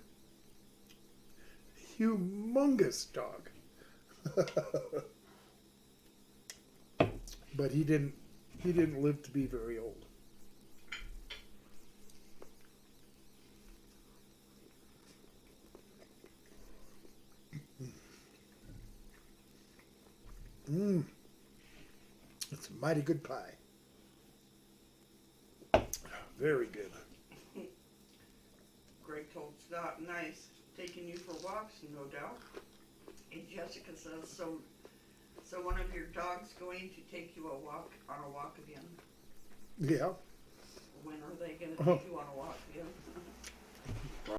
Humongous dog. But he didn't live to be very old. Mmm. It's a mighty good pie. Very good. Greg told Scott, nice, taking you for walks, no doubt. And Jessica says, so one of your dogs going to take you on a walk again? Yeah. When are they going to take you on a walk again?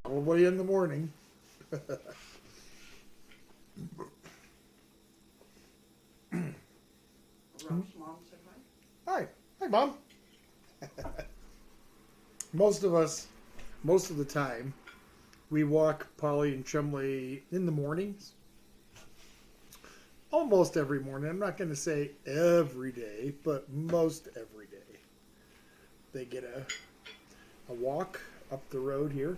Probably in the morning. Ralph's mom said hi. Hi. Hi, Mom. Most of the time, we walk Polly and Chumley in the mornings. Almost every morning. I'm not going to say every day, but most every day. They get a walk up the road here.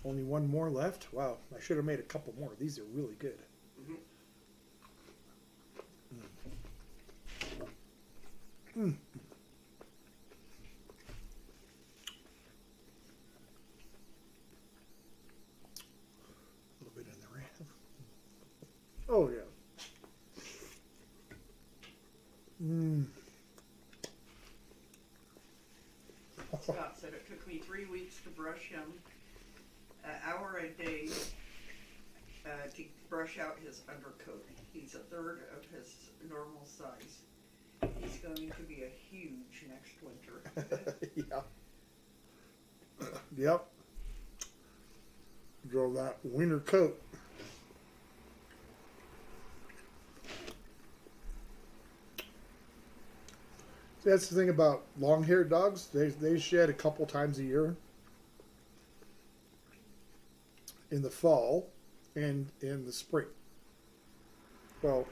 Only one more left. Wow, I should have made a couple more. These are really good. Mm. A little bit in the ram. Oh yeah. Scott said it took me 3 weeks to brush him, an hour a day to brush out his undercoat. He's a third of his normal size. He's going to be a huge next winter. Yeah. Yep. Grow that winter coat. See, that's the thing about long-haired dogs. They shed a couple times a year. In the fall and in the spring. Well,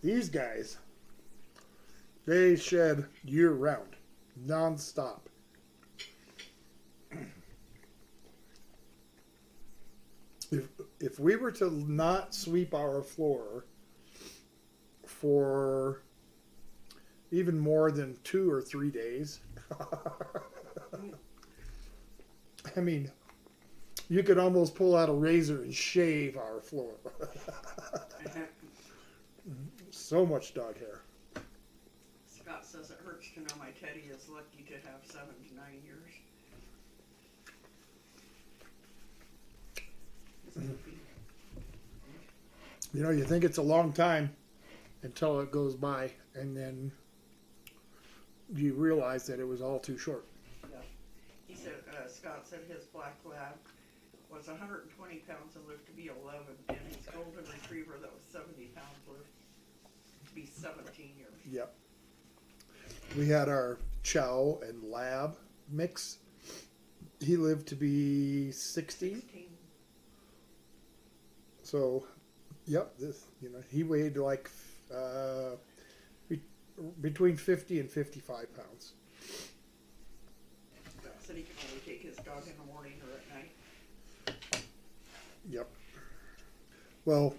these guys, they shed year-round, non-stop. If we were to not sweep our floor for even more than 2 or 3 days, I mean, you could almost pull out a razor and shave our floor. So much dog hair. Scott says it hurts to know my Teddy is lucky to have 7 to 9 years. You know, you think it's a long time until it goes by, and then you realize that it was all too short. Yeah. He said, Scott said his black lab was 120 pounds and lived to be 11, and his golden retriever that was 70 pounds lived to be 17 years. Yep. We had our Chow and Lab mix. He lived to be 16. So, yep, he weighed like between 50 and 55 pounds. Said he can only take his dog in the morning or at night. Yep. Well,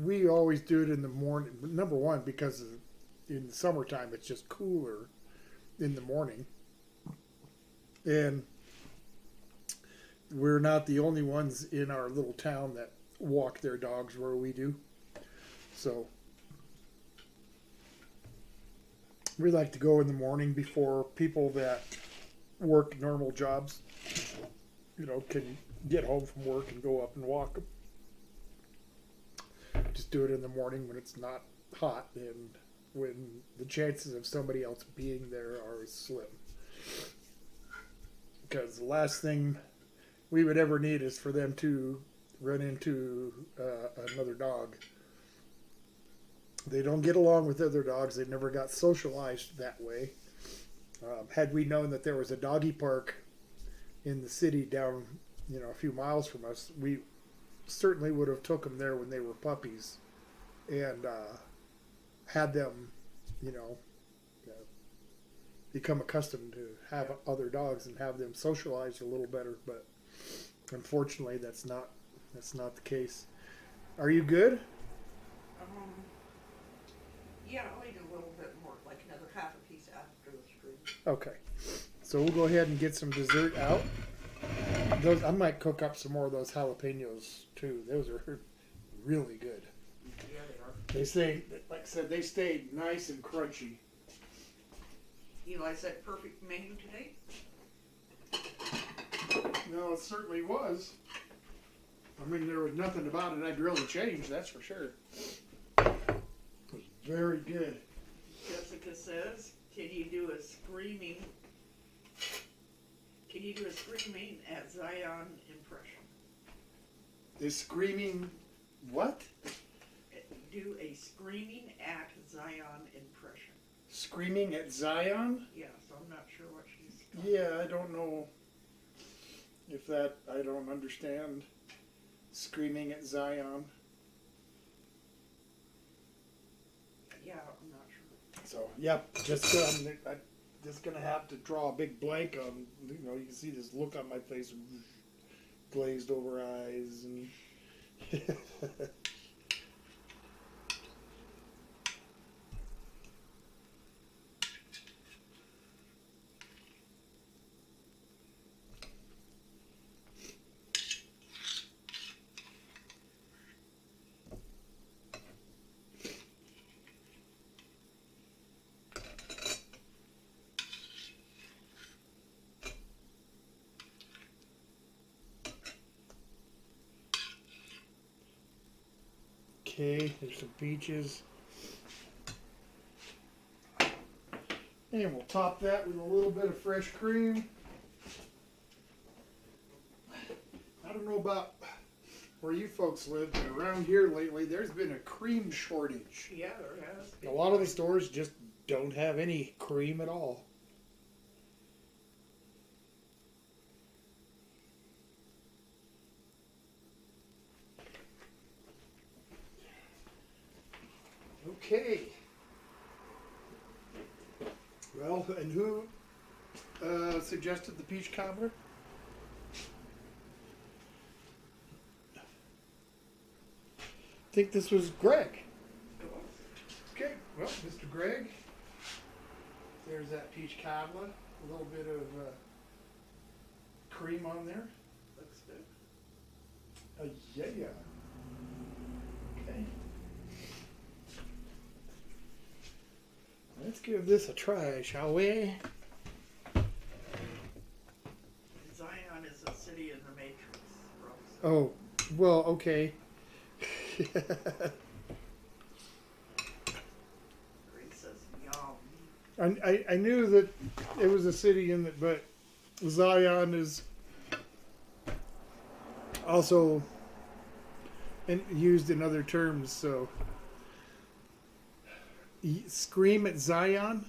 we always do it in the morning. Number one, because in the summertime it's just cooler in the morning, and we're not the only ones in our little town that walk their dogs where we do. So we like to go in the morning before people that work normal jobs, can get home from work and go up and walk just do it in the morning when it's not hot and when the chances of somebody else being there are slim. Because the last thing we would ever need is for them to run into another dog. They don't get along with other dogs. They never got socialized that way. Had we known that there was a doggy park in the city down, a few miles from us, we certainly would have took them there when they were puppies and had them, become accustomed to have other dogs and have them socialized a little better. But unfortunately, that's not the case. Are you good? Yeah, I'll eat a little bit more, like another half a piece after the screen. Okay. So we'll go ahead and get some dessert out. I might cook up some more of those jalapenos too. Those are really good. Yeah, they are. They say, like I said, they stay nice and crunchy. Eli said perfect menu today. No, it certainly was. I mean, there was nothing about it I'd really change, that's for sure. It was very good. Jessica says, can you do a screaming at Zion impression? The screaming what? Do a screaming at Zion impression. Screaming at Zion? Yeah, so I'm not sure what she's talking Yeah, I don't know if that, I don't understand. Screaming at Zion. Yeah, I'm not sure. So, yep, I'm just gonna have to draw a big blank on, you can see this look on my face, glazed over eyes, and okay, there's some peaches. And we'll top that with a little bit of fresh cream. I don't know about where you folks live, but around here lately there's been a cream shortage. Yeah, there has been. A lot of the stores just don't have any cream at all. Okay. Well, and who suggested the peach cobbler? I think this was Greg. Okay, well, Mr. Greg, there's that peach cobbler. A little bit of cream on there. Looks good. Yeah. Okay. Let's give this a try, shall we? Zion is a city in the Matrix, Rose. Oh, well, okay. Grace says yum. I knew that it was a city in it, but Zion is also used in other terms, so scream at Zion.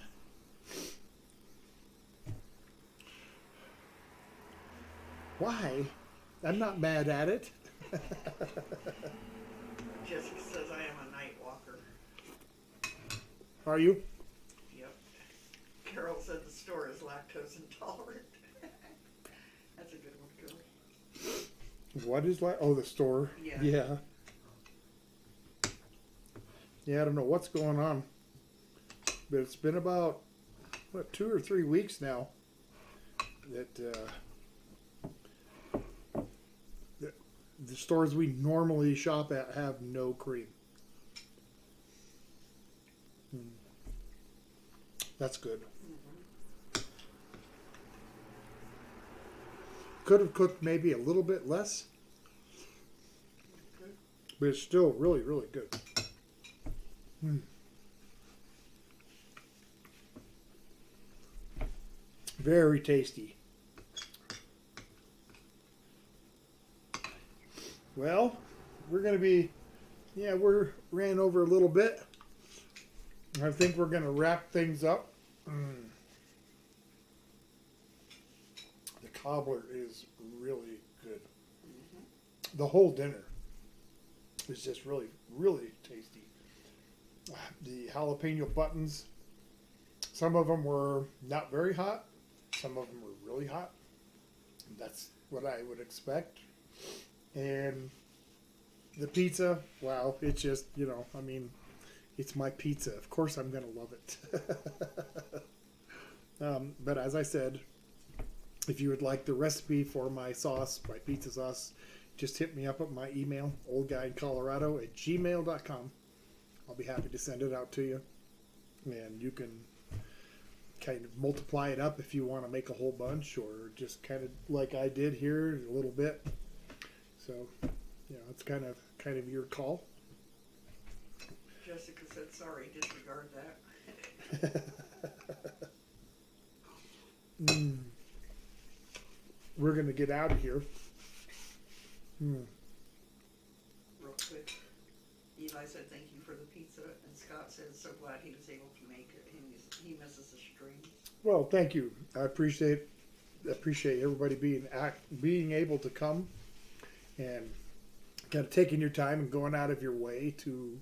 Why? I'm not mad at it. Jessica says I am a night walker. Are you? Yep. Carol said the store is lactose intolerant. That's a good one, Carol. What is like? Oh, the store. Yeah. Yeah, I don't know what's going on, but it's been about 2 or 3 weeks now that the stores we normally shop at have no cream. That's good. Could have cooked maybe a little bit less, but it's still really, really good. Very tasty. Well, we're going to be, we're ran over a little bit. I think we're going to wrap things up. The cobbler is really good. The whole dinner is just really, really tasty. The jalapeno buttons, some of them were not very hot. Some of them were really hot. That's what I would expect. And the pizza, wow, it's just, it's my pizza. Of course I'm going to love it. But as I said, if you would like the recipe for my sauce, my pizza sauce, just hit me up at my email, oldguyincolorado@gmail.com. I'll be happy to send it out to you. And you can kind of multiply it up if you want to make a whole bunch, or just kind of like I did here, a little bit. So, it's kind of your call. Jessica said, sorry, disregard that. We're going to get out of here. Real quick, Eli said thank you for the pizza, and Scott said so glad he was able to make it. He misses the streams. Well, thank you. I appreciate everybody being able to come and kind of taking your time and going out of your way to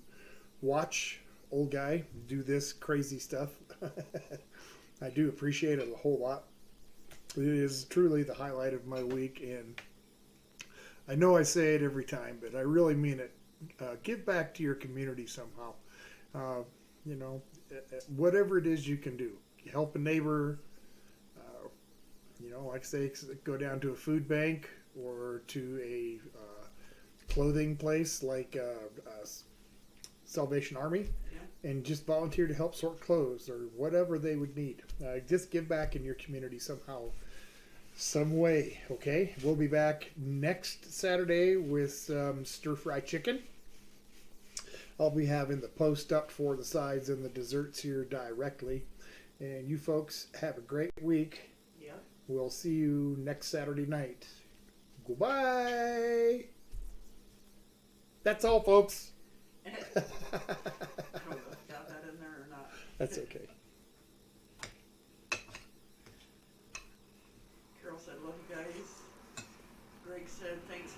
watch old guy do this crazy stuff. I do appreciate it a whole lot. It is truly the highlight of my week, and I know I say it every time, but I really mean it. Give back to your community somehow. Whatever it is you can do. Help a neighbor. Like I say, go down to a food bank or to a clothing place like Salvation Army, and just volunteer to help sort clothes or whatever they would need. Just give back in your community somehow, some way. Okay, we'll be back next Saturday with stir-fry chicken. I'll be having the post up for the sides and the desserts here directly. And you folks have a great week. Yeah. We'll see you next Saturday night. Goodbye. That's all, folks. I don't know if I got that in there or not. That's okay.